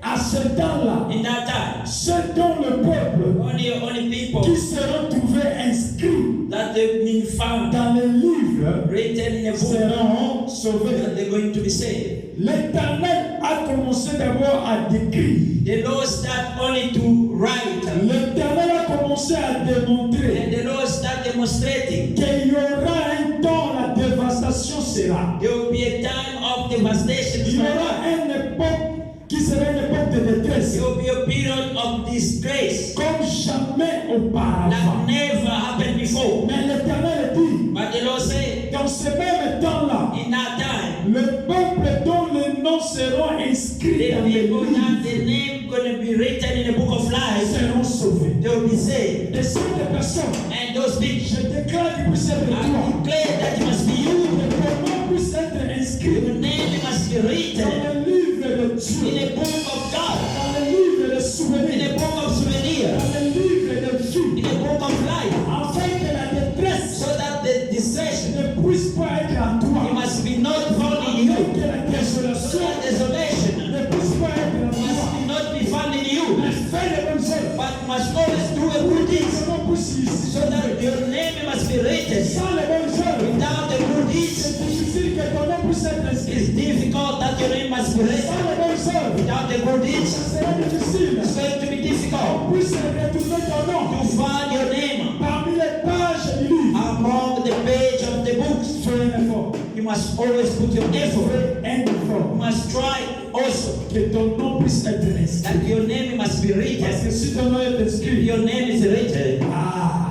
À ce temps-là, In that time, ceux dont le peuple only people qui seront trouvés inscrits that they've been found dans le livre written in a book seront sauvés. that they're going to be saved. L'Éternel a commencé d'abord à décrire. The Lord start only to write, L'Éternel a commencé à démontrer and the Lord start demonstrating. qu'il y aura un temps, la dévastation sera. There will be a time of devastation. Il y aura une époque qui sera une époque de détresse There will be a period of disgrace comme jamais auparavant. that never happened before. Mais l'Éternel dit, But the Lord said, dans ce même temps-là, in that time, le peuple dont les noms seront inscrits the dans les people that livres the name going to be written in the book of life, seront sauvés. they will be saved. Et ces personnes, And those people, je déclare qu'ils puissent être I toi. declare that it must be you. Que ton nom puisse être inscrit Your name must be dans written le livre de in Dieu, the book of God, dans le livre de in souvenirs, the book of souvenirs, dans le livre de vie, in the book of life, afin que la détresse so that the deception ne puisse pas être en it toi, must be not found in afin you, que la so désolation that desolation ne puisse pas être en must toi. not be found in you, Mais fais les bonnes œuvres, but must always do a good que deeds, ton nom puisse y so that your name must be written. Sans les bonnes œuvres, Without the good deeds, c'est difficile que ton nom puisse être inscrit. it's difficult that your name must be Sans written. les bonnes œuvres, Without the good deeds, ça sera difficile. it's going to be difficult Puisse retrouver ton nom to find your name parmi les pages du livre. among the page of the books. Fais un effort. You must always put your effort. Fais un effort. You must try also. que ton nom puisse être inscrit. That your name must be Parce written. que si ton nom est If inscrit, your name is written,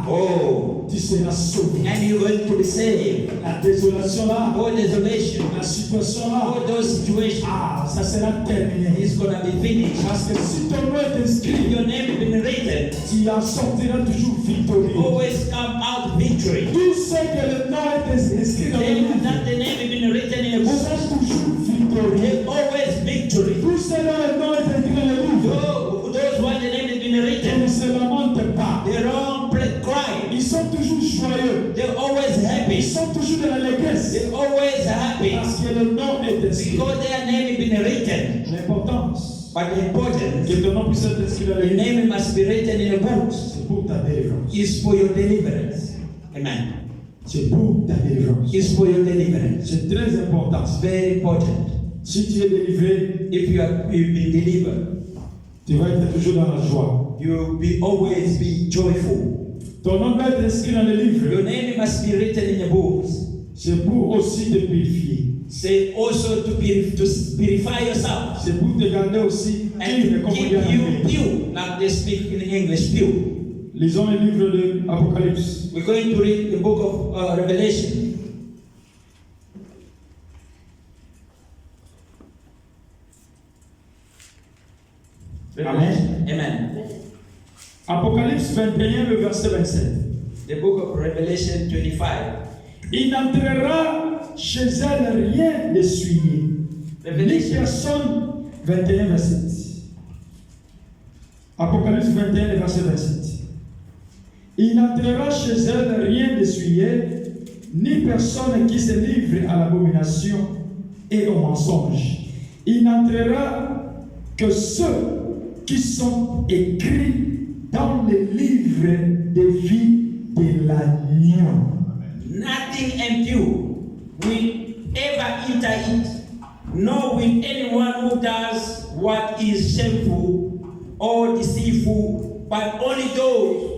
oh, tu seras sauvé. and you're going to be saved. La désolation là, All desolation, la situation là, all those situations, ça sera terminé. is going to be finished. Parce que si ton nom est If inscrit, your name has been written, tu en sortiras toujours victorieux. always come out victory. Tous ceux que le nom est inscrit dans le They livre that the name has been written in a book, sont toujours victorieux. they always victory. Tous ceux dont le nom est inscrit dans le livre Those why the name has been ne written, se lamentent pas. they don't cry. Ils sont toujours joyeux. They're always Ils happy. sont toujours dans l'allégresse. They're always happy Parce que le nom est inscrit. because their name has been written. L'importance But the importance, que ton nom puisse être inscrit dans le the livre, name must be written in a book, c'est pour ta délivrance. is for your deliverance. Amen. C'est pour ta délivrance. Is for your deliverance. C'est très important. It's very important. Si tu es délivré, If you've been delivered, tu vas être toujours dans la joie. you'll be always be joyful. Ton nom doit être inscrit dans le livre. Your name must be written in the books. C'est pour aussi te purifier. Say also to purify yourself C'est pour te garder aussi and digne, to comme on keep dit en you anglais. pure. Like they speak in English, pure. Lisons le livre de Apocalypse. We're going to read the book of Revelation. Amen. Amen. Apocalypse 21, le verset 27. The book of Revelation 25. Il n'entrera chez elle rien d'essuyé, ni Revelation. personne. 21, verset. Apocalypse 21, le verset 27. Il n'entrera chez elle rien d'essuyé, ni personne qui se livre à l'abomination et au mensonge. Il n'entrera que ceux qui sont écrits dans le livre de vie de l'agneau. Nothing impure will ever enter it, nor will anyone who does what is shameful or deceitful, but only those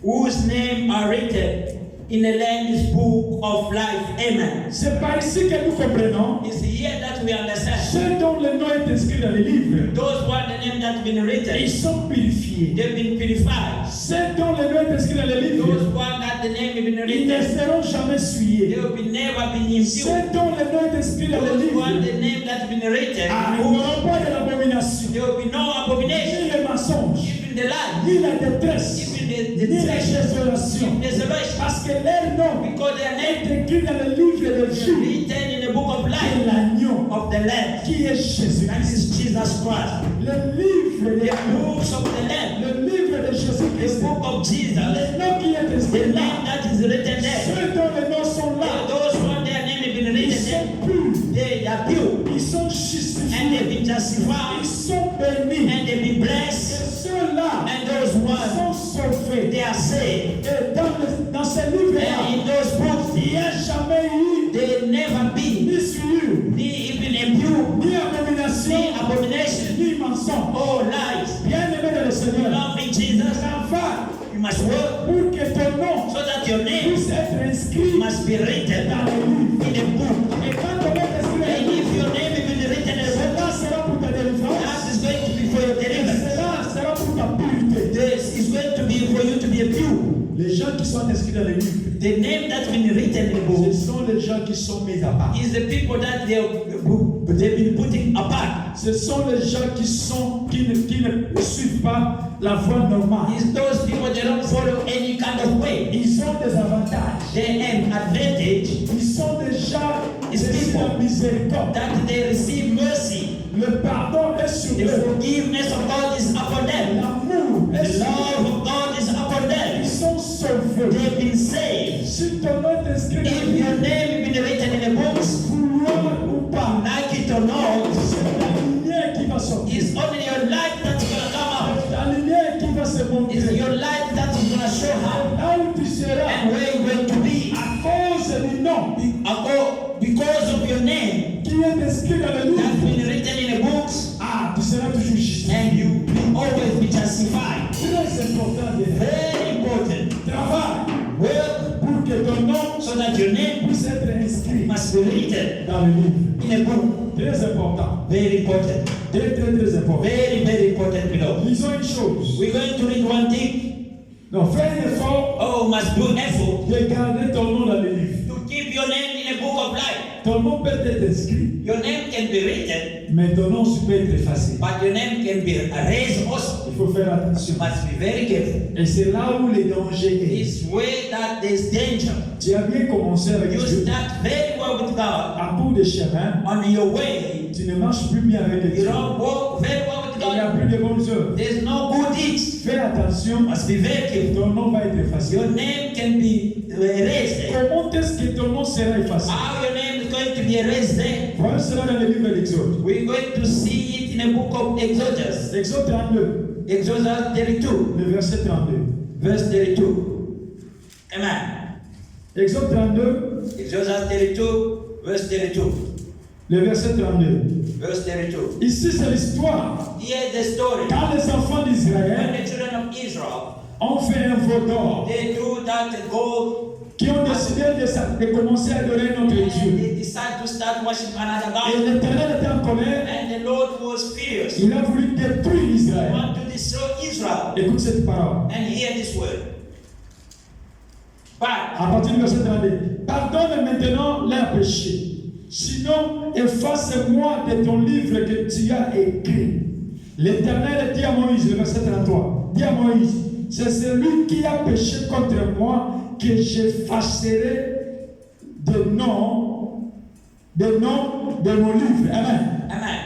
whose names are written in the Lamb's book of life. Amen. C'est par ici que nous comprenons It's here that we understand. ceux dont le nom est inscrit dans le livre. Those who are the name that have been written, Ils sont purifiés. they've been purified. Ceux dont le nom est inscrit dans le Those livre, who are that the name have been ils ne written, seront jamais they souillés. will be never been impure. Ceux dont le nom est inscrit dans le Those who are livre, the name that have been written, ils n'auront pas de l'abomination, there will be no abomination, ni le mensonge, even the lie, ni la détresse, even ni la deception, désolation. desolation, Parce que leur nom because their name est écrit dans le livre de is vie written in the book of de life l'agneau of the Lamb. qui est Jésus. That is Jesus Christ. Le livre de The l'agneau, books of the Lamb, le livre de the Jésus-Christ, book of Jesus, le nom qui est the inscrit là, name that is written there. ceux dont les noms sont là, Those who are their name have been ils written sont there, purs, they are pure ils sont and justifiés, they've been ils justified sont bénis. and they've been Et blessed, ceux-là and those ones sont sauvés. they are saved. Et dans ce livre-là, And in those books, il n'y a jamais eu they never be ni souillure, even impure, ni abomination, ni abomination, ni mensonge. or lies. Bien-aimé dans le Seigneur, Loving Jesus, travaille you must work pour que ton nom so that your name puisse être inscrit must be written dans le livre. in a book. Et quand ton nom est inscrit dans And le livre, if your name has been written in a book, cela sera pour ta délivrance, that is going to be for your deliverance. cela sera pour ta pureté. This is going to be for you to be a pure. Les gens qui sont inscrits dans le livre, The name that's been written in the ce book sont les gens qui sont mis à part. is the people that they've been putting apart. Ce sont les gens qui ne suivent pas la voie normale. It's those people that don't follow any kind of way. Ils ont des avantages. They have advantage Ils sont déjà It's de la people. miséricorde. that they receive mercy. Le pardon est sur The eux. forgiveness of God is upon them. L'amour est The sur eux. love of God is upon them. Ils sont sauvés. They've been saved. Si ton nom est inscrit dans If le your livre, name has been written in the books, vouloir ou pas, like it or not, c'est la lumière qui va sortir. it's only your light that's gonna come out. La lumière qui va se It's montrer. your light that's gonna show how Là où tu seras, and where you're going to be. à cause du nom Because of your name qui est inscrit dans le that's livre, been written in the books, tu seras toujours justifié. and you will always be justified. Très important de Very important. travail Work pour que ton nom so that your name puisse être inscrit must be written dans le livre. in a book. Très important. Very important. Très, très, très important. Very, very important, beloved. Lisons une chose. We're going to read one thing. Donc, fais un effort Oh, must do effort de garder ton nom dans le livre. to keep your name in a book of life. Ton nom peut être inscrit, Your name can be written, mais ton nom peut être effacé. but your name can be erased also. Il faut faire attention. You must be very careful. Et c'est là où le danger est. It's where that there's danger. Tu as bien commencé avec You Dieu. start very well with God. À bout de chemin, On your way, tu ne marches plus bien avec you Dieu. don't walk very well with Il n'y a God. plus de bonnes œuvres. There's no good deeds. Fais attention, Must be very careful. ton nom va être effacé. Your name can be erased. Comment est-ce que ton nom sera effacé? How your name is going to be erased there? Voilà cela dans le livre de l'Exode. We're going to see it in the book of Exodus. Exode 32, Exodus 32, le verset 32. verse 32. Amen. Exode 32, Exodus 32, verse 32. le verset 32. Verse 32. Ici, c'est l'histoire. Here's the story. Quand les enfants When d'Israël the children of Israel, ont fait un veau d'or, they do that gold, qui ont décidé de commencer à adorer notre and Dieu. they decide to start worshiping another Et God. l'Éternel était en colère. And the Lord was furious. Il a voulu détruire He Israël. wanted to destroy Israel. Écoute cette parole. And hear this word. But À partir du verset 32. Pardonne maintenant leurs péchés. Sinon, efface-moi de ton livre que tu as écrit. L'Éternel dit à Moïse, le verset 33, dit à Moïse, c'est celui qui a péché contre moi que j'effacerai de nom de mon livre. Amen. amen.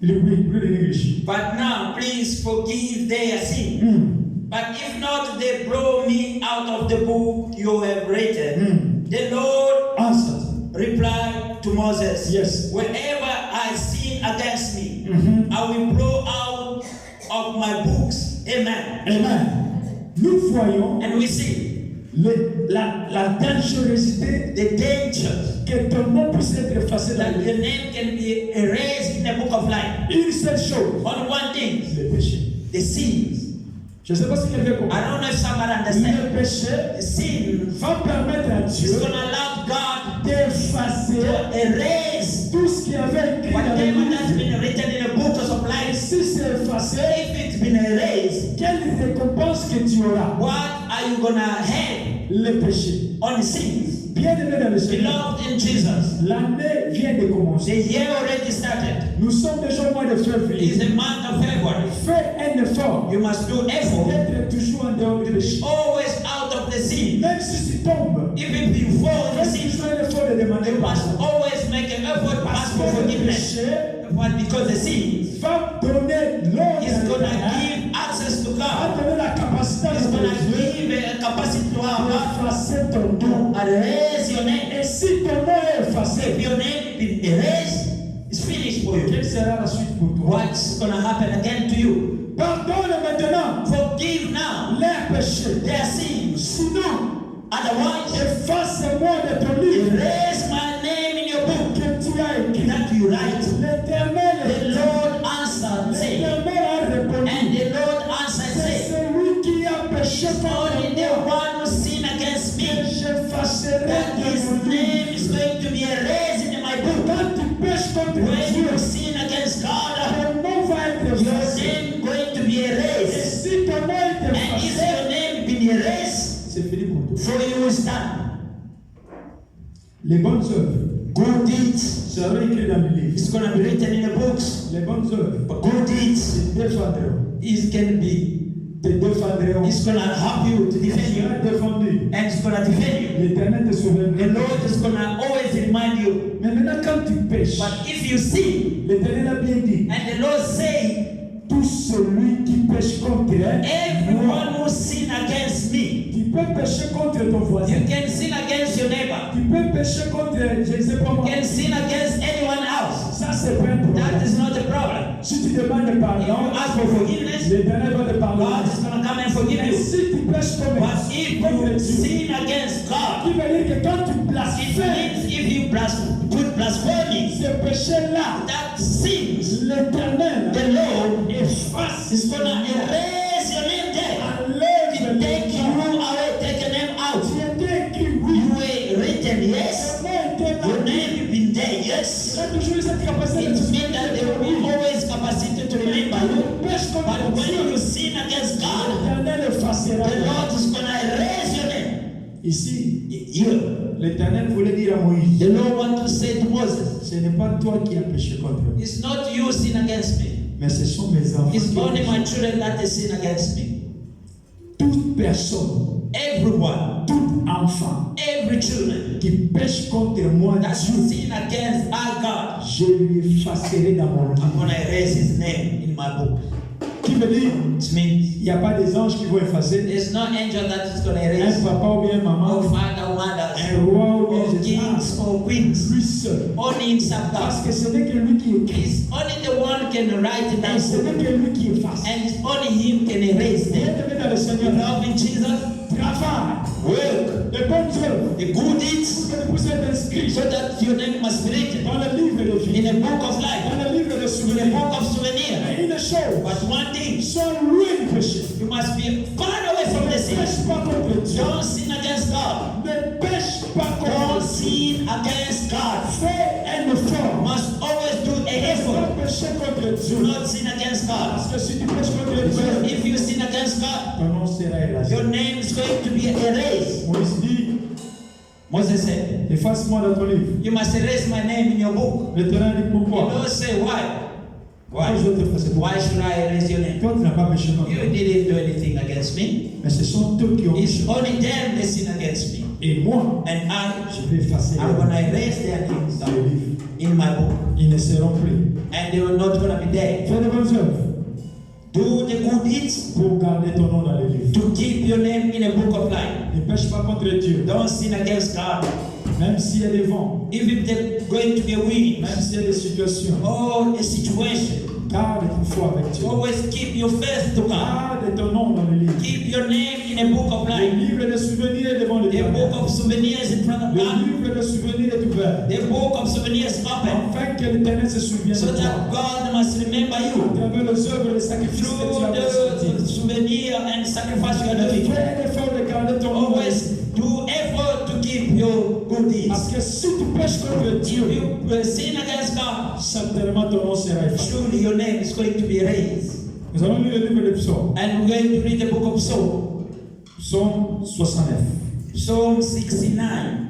Il read in English. But now, please forgive their sin. But if not, they blow me out of the book you have written. The Lord Answer. replied to Moses, Yes. wherever I sin against me, I will blow out of my books. Amen. Amen. Nous voyons And we see la dangerosité the danger que ton nom puisse être effacé dans that le your livre. name can be erased in the book of life. Une seule chose, On one thing, le péché. the sins. Je ne sais pas si quelqu'un comprend. I don't know if somebody understands. Le péché The sin va permettre à is Dieu going to allow God d'effacer to erase tout ce qui avait écrit dans le whatever that's livre. been written in the books of Et life. si c'est effacé, If it's been erased, quelle récompense que tu auras? what are you going to have Le péché. on the sins? Bien-aimé dans le Seigneur, Beloved in Jesus, l'année vient de the commencer. year already started. Nous sommes déjà au mois de It's février. the month of February. Fais un effort You must do effort, d'être toujours en dehors du péché. always out of the sin. Même si tu tombes, Even if you fall in the fais sin, toujours un effort de demander you must pardon. always make an effort to Parce ask for que le forgiveness. péché But because the sin va donner l'ordre is à going to l'Éternel, give access to va God. donner la capacité à It's going notre to Dieu give a capacity to our God d'effacer ton nom. to erase your name. Et si ton nom est effacé, If your name been erased, it's finished for you. quelle sera la suite pour toi? What's going to happen again to you? Pardonne maintenant Forgive now leurs péchés. their sins. Sinon, Otherwise, efface-moi de ton livre erase my name in your book que tu as écrit. that you write. L'Éternel The Lord answered, say, l'Éternel a and répondu. the Lord answered, C'est say, celui qui a péché only contre the moi one who sinned against que me, j'effacerai that de his mon name livre. is going to be erased in my book. Quand tu pêches contre When Dieu, you sin against God, ton nom va être your effacé. name going to be Et erased. si ton nom est And if effacé, your name been erased, c'est fini pour toi. for you is done. Les bonnes œuvres Good deeds seront écrites dans le livre. is going to be written in the books. Les bonnes œuvres But good deeds te défendront. is can be Te défendront. is going to help you to Tu defend you, seras défendu. and it's going to defend you. L'Éternel te The sauvera. Lord is going to always remind you. Mais maintenant, quand tu pêches, But if you sin, l'Éternel a bien dit, and the Lord say, tout celui qui pêche contre moi, everyone who sin against me, tu peux pécher contre ton voisin. you can sin against your neighbor, Tu peux pécher contre, je ne sais pas you moi. can sin against anyone else. Ça, c'est pas un That problème. is not a problem. Si tu demandes If you pardon, ask for forgiveness, l'Éternel va te God pardonner. is going to come and forgive Mais you. si tu pêches But contre if contre you Dieu, sin against God, qui veut dire que quand tu it blasphèmes means if you put blasphemy, ce péché-là, that sins, l'Éternel the Lord efface, is going to erase your name there. enlève Take you le away, take your name out. Tu étais écrit, oui. You were written, yes. Ton nom était Your là. name been there, yes. Tu as toujours eu cette capacité capacité de It te means that there will be always capacity to remember you. But when you sin against God, l'Éternel effacera. the Lord is going to erase your name. Ici, You. l'Éternel voulait dire à Moïse, The Lord wants to say to Moses, ce n'est pas toi qui as péché contre moi, it's not you sin against me. mais ce sont mes enfants It's qui ont only péché. my children that they sin against me. Toute personne, Everyone, tout enfant every children qui pêche contre moi, that Dieu, sin against our God, je lui effacerai dans mon I'm livre. going to erase his name in my book. Qui veut dire, It means il n'y a pas des anges qui vont effacer, there's no angel that is going to un erase. papa ou bien maman, Or father, mothers, un roi ou bien or je sais kings, pas, or queens. lui seul. Only himself Parce God. que ce n'est que lui qui écrit, It's only the one can write it et ce down. n'est que lui qui efface. And it's only him can erase them. Bien-aimé dans le You Seigneur, love in Jesus, travaille, work, de bonnes œuvres, the good deeds, que vous êtes inscrits so that your name must be written dans le livre de vie, in a book of life, dans le livre de in a souvenirs. book of souvenir. Mais une chose, But one thing, sois loin du péché. you must be far away from Ne the sin. pêche pas contre Dieu. Don't sin against God. Ne pêche pas Don't contre Dieu. sin against God. Fais un effort. Must always do an Ne effort. pas pécher contre Do Dieu. not sin against God. Parce que si tu pêches contre Dieu, If you sin against God, ton nom sera érasé. your name is going to be erased. Moïse dit, Moses said, efface-moi dans ton livre. you must erase my name in your book. L'Éternel dit, You pourquoi? don't say why. Pourquoi Why? je vais t'effacer? Why should I erase your name? Toi, tu n'as pas péché contre You moi. didn't do anything against me. Mais ce sont eux qui ont It's péché. only them that sin against me. Et moi, And je vais effacer I'm going to les erase their names dans le livre. in my book. Ils ne seront plus. And they were not going to be there. Fais de bonnes œuvres Do the good deeds pour garder ton nom dans le livre. to keep your name in a book of life. Ne pêche pas contre Dieu. Don't sin against God. Même s'il y a des vents, If there's going to be a wind même s'il y a des situations, or a situation, garde ta foi avec Dieu. always keep your faith to God. Garde ton nom dans le livre. Keep your name in a book of Le life. livre de souvenirs est devant The l'Éternel. book of souvenirs in front of Le God. livre de souvenirs est ouvert. The book of souvenirs open. Afin que l'Éternel se souvienne So de toi. that God must remember À you travers les œuvres et les sacrifices que tu through as the consentis. souvenir and sacrifice you are doing. Fais un effort de garder ton nom dans le livre. Always do effort to keep your good deeds. Parce que si tu pêches contre If Dieu, you sin against God, certainement ton nom sera effacé. surely your name is going to be erased. Nous allons lire le livre de Psaume. And we're going to read the book of Psalm, Psaume 69. Psalm 69.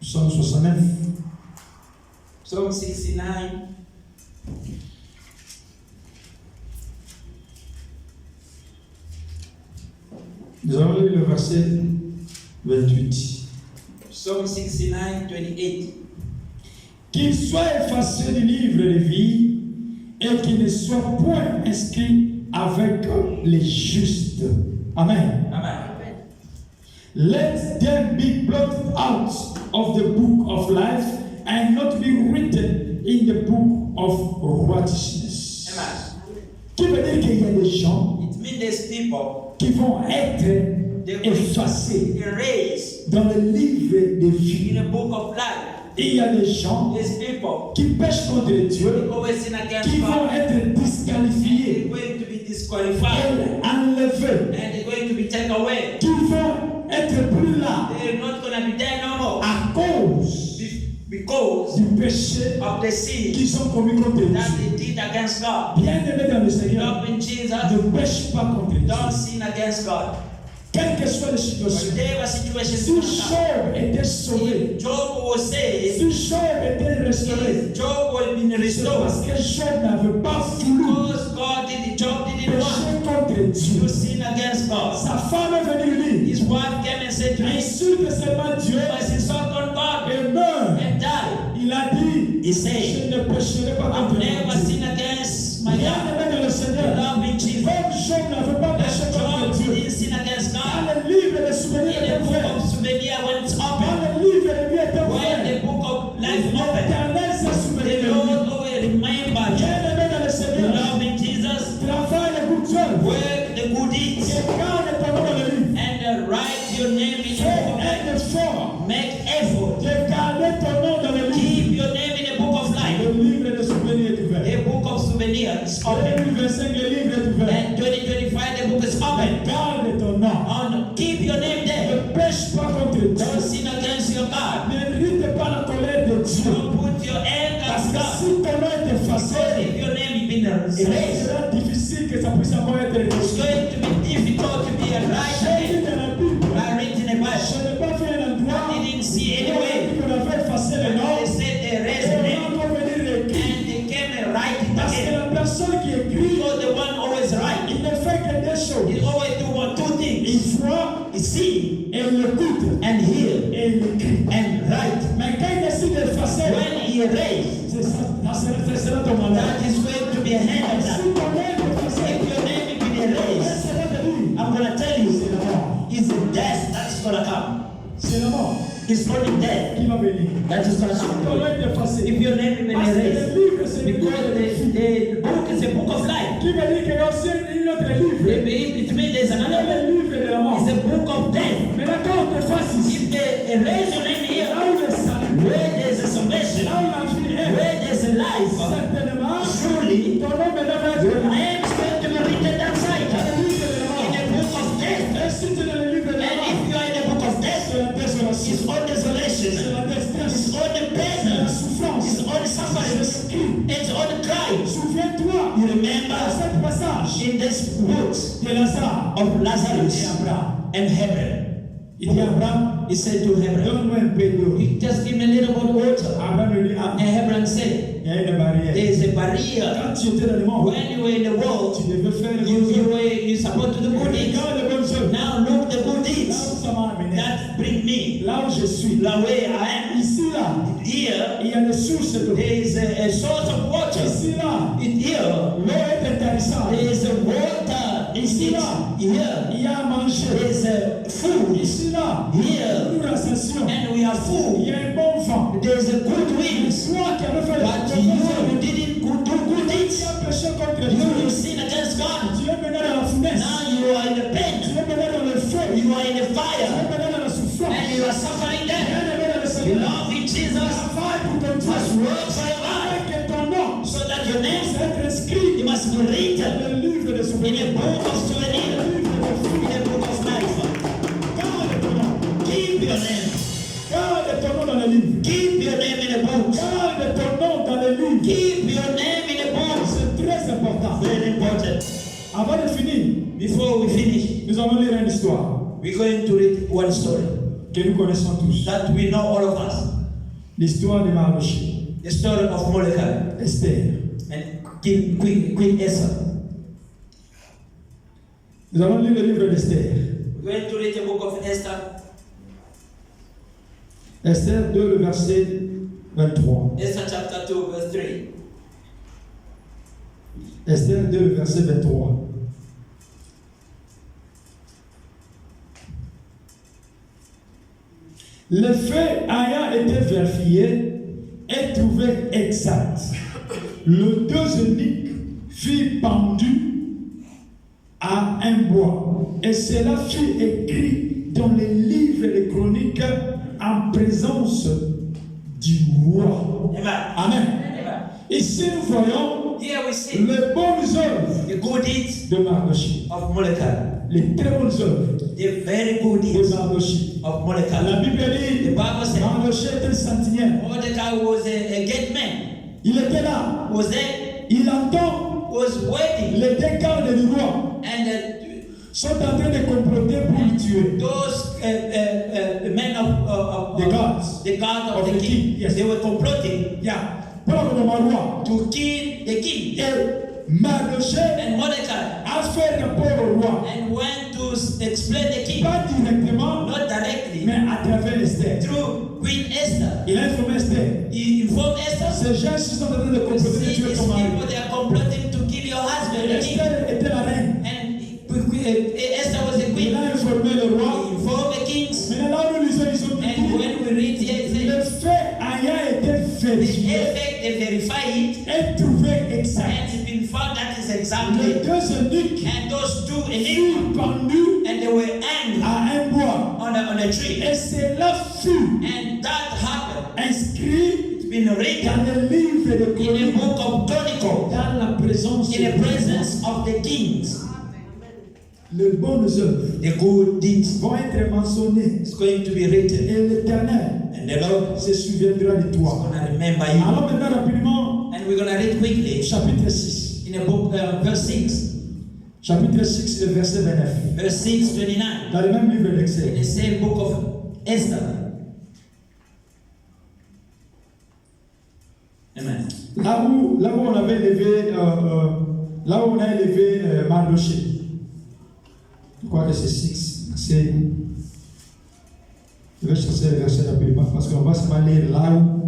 Psaume 69. Psalm 69. Nous allons lire le verset 28. Psalm 69, 28. Qu'il soit effacé du livre de vie et qu'il ne soit point inscrit avec les justes. Amen. Amen. Let them be blotted out of the book of life and not be written in the book of righteousness. Amen. Qui veut dire qu'il y a des gens It means there's people qui vont être effacés erased dans le livre de vie. in a book of life. Et il y a des gens There's people qui pêchent contre Dieu, always sin against qui vont God. être They're disqualifiés, going to be disqualified enlevés, and they're going to be taken away. qui vont être plus là They're not going to be there no more à cause because du péché of the sin qu'ils ont commis contre Dieu. that they did against God. Bien-aimé dans le Seigneur, Love in Jesus, ne pêche pas contre Dieu. don't sin against God. Quelle que soit la situation, Whatever situation si is Job était sauvé, Job was saved, si Job était restauré, Job was been c'est restored parce que Job n'avait pas voulu because God did Job didn't want pécher contre Dieu. to sin against God. Sa femme est venue lui His wife came and said to him, insulte seulement Dieu "But he sought on God et meurt. and died." Il a dit, He said, je ne pécherai pas "I've contre never Dieu. sinned against my God." Bien-aimé dans le Seigneur, Love in Jesus. comme Job n'avait pas péché And Job contre Dieu, didn't sin against dans God. le livre de souvenirs In the était book ouvert, of souvenir, when it's dans open, le livre de vie était when ouvert, the book of life open, l'Éternel s'est souvenu the de lui. Lord will remember you. Bien-aimé dans le Seigneur, Love in Jesus. travaille les good œuvres, Work the good deeds et garde ton nom dans le livre. and write your name in the Fais book of life. un effort Make effort. de garder ton nom dans le livre. Keep your name in the book of life. Le livre de souvenirs est ouvert. The Dieu. Don't sin against your God. N'irrite pas la colère de Dieu. Don't put your anger Parce on que God. si ton nom est effacé, If your name has been il erased, sera difficile que ça puisse encore être it's reçu. going to be difficult to be a right J'ai again. dit dans la Bible, I read in the je Bible. n'ai pas fait un endroit I didn't see any où on a way. dit qu'on avait effacé le nom. They said they Et erased the on name. va encore venir réécrire. And they came and write it Parce que again. la personne qui écrit, Because the one always right. il ne fait que deux choses. He always do one, two Il things. voit, He see et il écoute, and hear et il écrit. and write. Mais quand il décide d'effacer, When he erased, c'est ça, ça sera ton mandat. that is going to be a hand of Si that. ton nom est effacé, If your name has been erased, ça va te dire, I'm going to tell c'est you, la mort. it's the death that's going to come. C'est la mort It's only death qui va venir. that is going to Si ton nom come. est effacé, If your name has been parce que le erased, livre, c'est le livre because de vie. the book is a book of life. Qui veut dire qu'il y a aussi un autre livre. It means there's Il y a another le livre de la mort. It's a book of death. Mais là, quand on t'efface ici, If they erase your name here, là où le salut, where there's a salvation, là où la vie est, where there's a life, certainement, surely ton nom maintenant va être your là. name is going to be written that side Dans le livre de la in mort. the book of death. Et si tu es dans le livre de la And mort, if you are in the book of death, c'est la désolation, it's all c'est desolation, la détresse, it's all the c'est la pain, souffrance, it's all the suffering, it's all the crying. Souviens-toi You de remember cet passage in this woods de Lazare of et Lazarus Abraham. and Hebron. Il dit à Abraham, He said to Hebron, donne-moi un peu d'eau. "You just give me a little bit of water." Abraham lui dit, ah, And Hebron said, il y a une barrière. "There is a barrier. Quand tu étais dans le monde, When you were in the world, tu devais faire les you bonnes œuvres. were supposed to do good deeds. Regarde les bonnes œuvres. Now look the good Là deeds où ça m'a amené, that bring me là où je suis, the way I am. ici là, Here, il y a des sources d'eau. there is a source of water. Ici là, Here, l'eau est intéressante. there is a water. Ici là, Here, il y a à manger. there is a food. Ici là, Here, nous rassasions. and we are Il full. y a un bon vent. There is a good Et wind. toi qui avais fait les But bonnes œuvres, you didn't do good tu deeds. as péché contre You Dieu. sin against God. Tu es maintenant dans la fournaise. Now you are in the Tu pain. es maintenant dans le feu. You are in the Tu es fire. maintenant dans la souffrance. And you are suffering there. Bien aimé dans le You Seigneur. love in Jesus. Travaille pour ton Dieu. Must work for your life. Afin que ton nom So that your name puisse être inscrit it must be dans written le livre de in a souvenirs. book of Le souvenirs, livre de vie. in a book of life. Garde ton nom. Keep your name. Garde ton nom dans le livre. Keep your name in a book. Garde ton nom dans le livre. Keep your name in a book. C'est très important. Very important. Avant de finir, Before we finish, nous allons lire une histoire we're going to read one story que nous connaissons tous. that we know all of us. L'histoire de Mardochée, The story of Mordecai Esther. and Queen Esther. Nous allons lire le livre d'Esther. We're going to read the book of Esther. Esther 2, le verset 23. Esther chapter 2, verse 3. Esther 2, le verset 23. Les faits ayant été vérifiés et trouvés exacts, le deux eunuques fut pendu à un bois, et cela fut écrit dans les livres des chroniques en présence du roi. Amen. Amen. Amen. Ici, nous voyons Here we see les bonnes œuvres the good deeds de Mardochée, of Mordecai. les très bonnes œuvres The very good de deeds Mardochée. of Mordecai. La Bible The dit Bible said Mardochée était un sentinelle. Mordecai was a gate man. Il était là. Was there, Il entend was waiting, les deux gardes du roi and sont en train de comploter pour le tuer. those men The guards. the guard Of of the the king, king, yes. they were comploting Yeah. Pour le roi. to kill the king. Et Mardochée And Mordecai a fait rapport au roi. and went to explain the king, Pas directement, not directly, mais à travers Esther. through Queen Esther. Il a informé Esther. He informed Esther. Ces gens qui sont en train de You comploter de see, tuer these ton mari. people, they are comploting to kill your husband, the king. Esther était la reine. And Esther was a Il queen. a informé le roi. He informed the kings. Mais là où nous lisons, ils ont And dit when we read here, it le says, fait ayant été the vérifié effect, they verify it, et trouvé exact. and it's been found that is Les exactly. deux eunuques And those two enigmas, furent pendus and they were hanged à un bois. on a tree. Et cela fut And that happened. inscrit It's been written dans le livre de in a Chroniques, book of Chronicle, dans la présence in the du roi. presence of the kings. les bonnes œuvres the good deeds vont être mentionnées. is going to be written. Et l'Éternel And the Lord se souviendra de is toi. going to remember you. Alors maintenant, rapidement, And we're going to read quickly chapitre 6. in the book, verse 6. Chapitre 6, le verset 29. Verse 6, 29. Dans le même livre In d'Excès. the same book of Esther. Amen. Là où on avait élevé, là où on a élevé Mardoché. Je crois que c'est 6. Je vais chercher le verset rapidement parce qu'on va seulement lire là où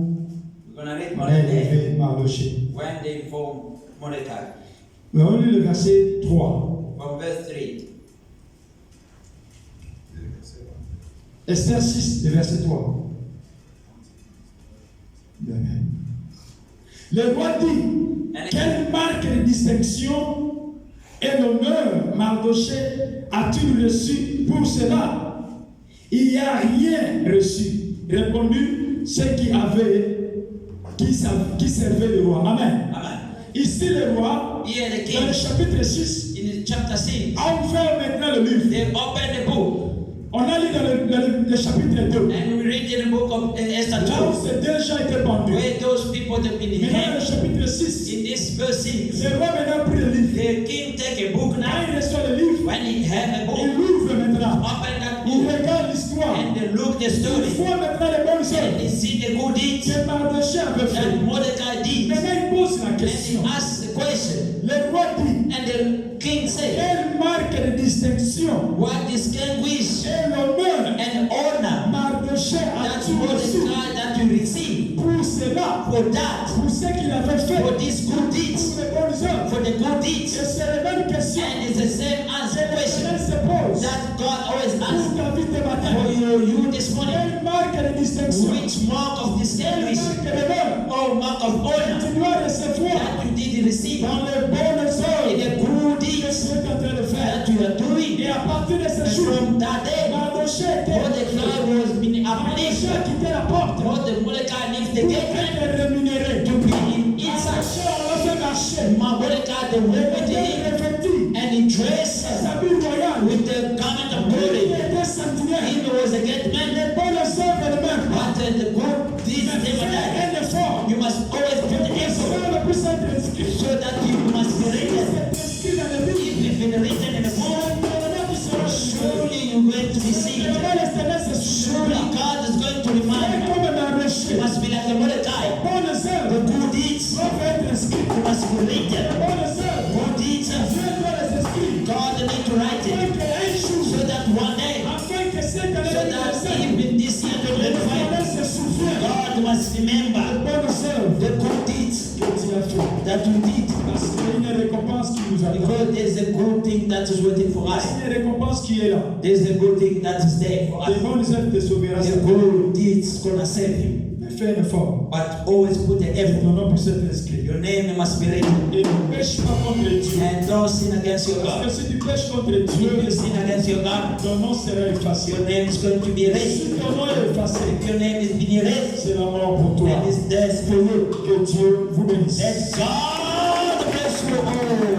We're going to read on a one day élevé Mardoché. when they informed Mordecai. On lit le verset 3. From verse 3. Esther 6, le verset 3. Amen. Le roi dit, quelle marque de distinction et l'honneur Mardoché a-t-il reçu pour cela? Il n'y a rien reçu. Répondu ceux qui servaient le roi. Amen. Amen. Ici le roi, Here the dans le king, chapitre 6, in chapter 6, a ouvert maintenant le livre. they opened the book. On a lu dans le chapitre 2. And we read in the book of Esther Là où 2, c'est déjà été pendu. where those people have been Maintenant, le hanged. chapitre 6, In this verse 6, le roi maintenant pris le livre. the king take a book Quand now. il reçoit le livre, When he had the il book, ouvre maintenant. open that Il book regarde l'histoire. and they look the Il story. voit maintenant les bonnes And œuvres they see the good deeds que Mardoché avait fait. that Mordecai did. Maintenant, il pose la And question. he asks the question. Le roi dit, And the king said, quelle marque de distinction what distinguish et l'honneur and honor Mardoché that a-t-il reçu Mordecai that you receive pour cela, for that, pour ce qu'il avait fait, for these good pour deeds, les bonnes œuvres? for the good Et deeds? c'est la même question And it's the same answer que question l'Éternel se pose that God always pour asks ta vie de for matin. you this morning. Quelle marque de distinction, Which mark of quelle distinguish marque d'honneur or mark of honor tu dois recevoir that you did receive dans les bonnes in œuvres the good que deeds tu es en train de faire. that you are doing? Et à partir de ce And jour, from that day, Mardoché Mordecai was being Mardoché uplifted. a quitté la porte pour Mordecai left the gate être rémunéré. to be inside. Mardoché, on l'a fait marcher. Mordecai the went with Il him est revêtu and he dressed des habits royaux. with the garment of Il glory. était sentinelle. He was a great man, Les bonnes œuvres elles-mêmes. but the good deeds never die. Un effort. You must always put the effort Ça ne peut être inscrit. so that you must be written. C'est inscrit dans le livre. If it's been written in the book, Maintenant, tu seras surely you're going to be saved. Maintenant, l'Éternel se Surely souviendra. God is going to C'est remind you. comme Mardoché. You must be like a Mordecai. Bonnes The œuvres good deeds doivent être inscrites. you must be written. Bonnes œuvres. Good deeds, Dieu doit les inscrire. God need to write Afin it qu'un jour, so that one day, afin que cette année so that d'anniversaire, even this year l'Éternel 2025, se souvienne God must remember des bonnes œuvres the good deeds que tu as fait. that you did. Parce qu'il y a une récompense qui nous attend. Because there's a good thing that is waiting for us. Il y a une récompense qui est là. There's a good thing that is there for Les us. bonnes œuvres te sauveront. The good deeds gonna save you. Mais fais un effort. But always put the Et effort. ton nom puisse être inscrit. Your name must be written. Et ne pêche pas contre Dieu. And don't sin against your Parce God. que si tu pêches contre If Dieu, you sin against your God, ton nom sera effacé. your name is going to be erased. Si ton nom est effacé, If your name is being erased, c'est la mort pour toi. then it's death for you. Que Dieu vous bénisse. Let God bless you all.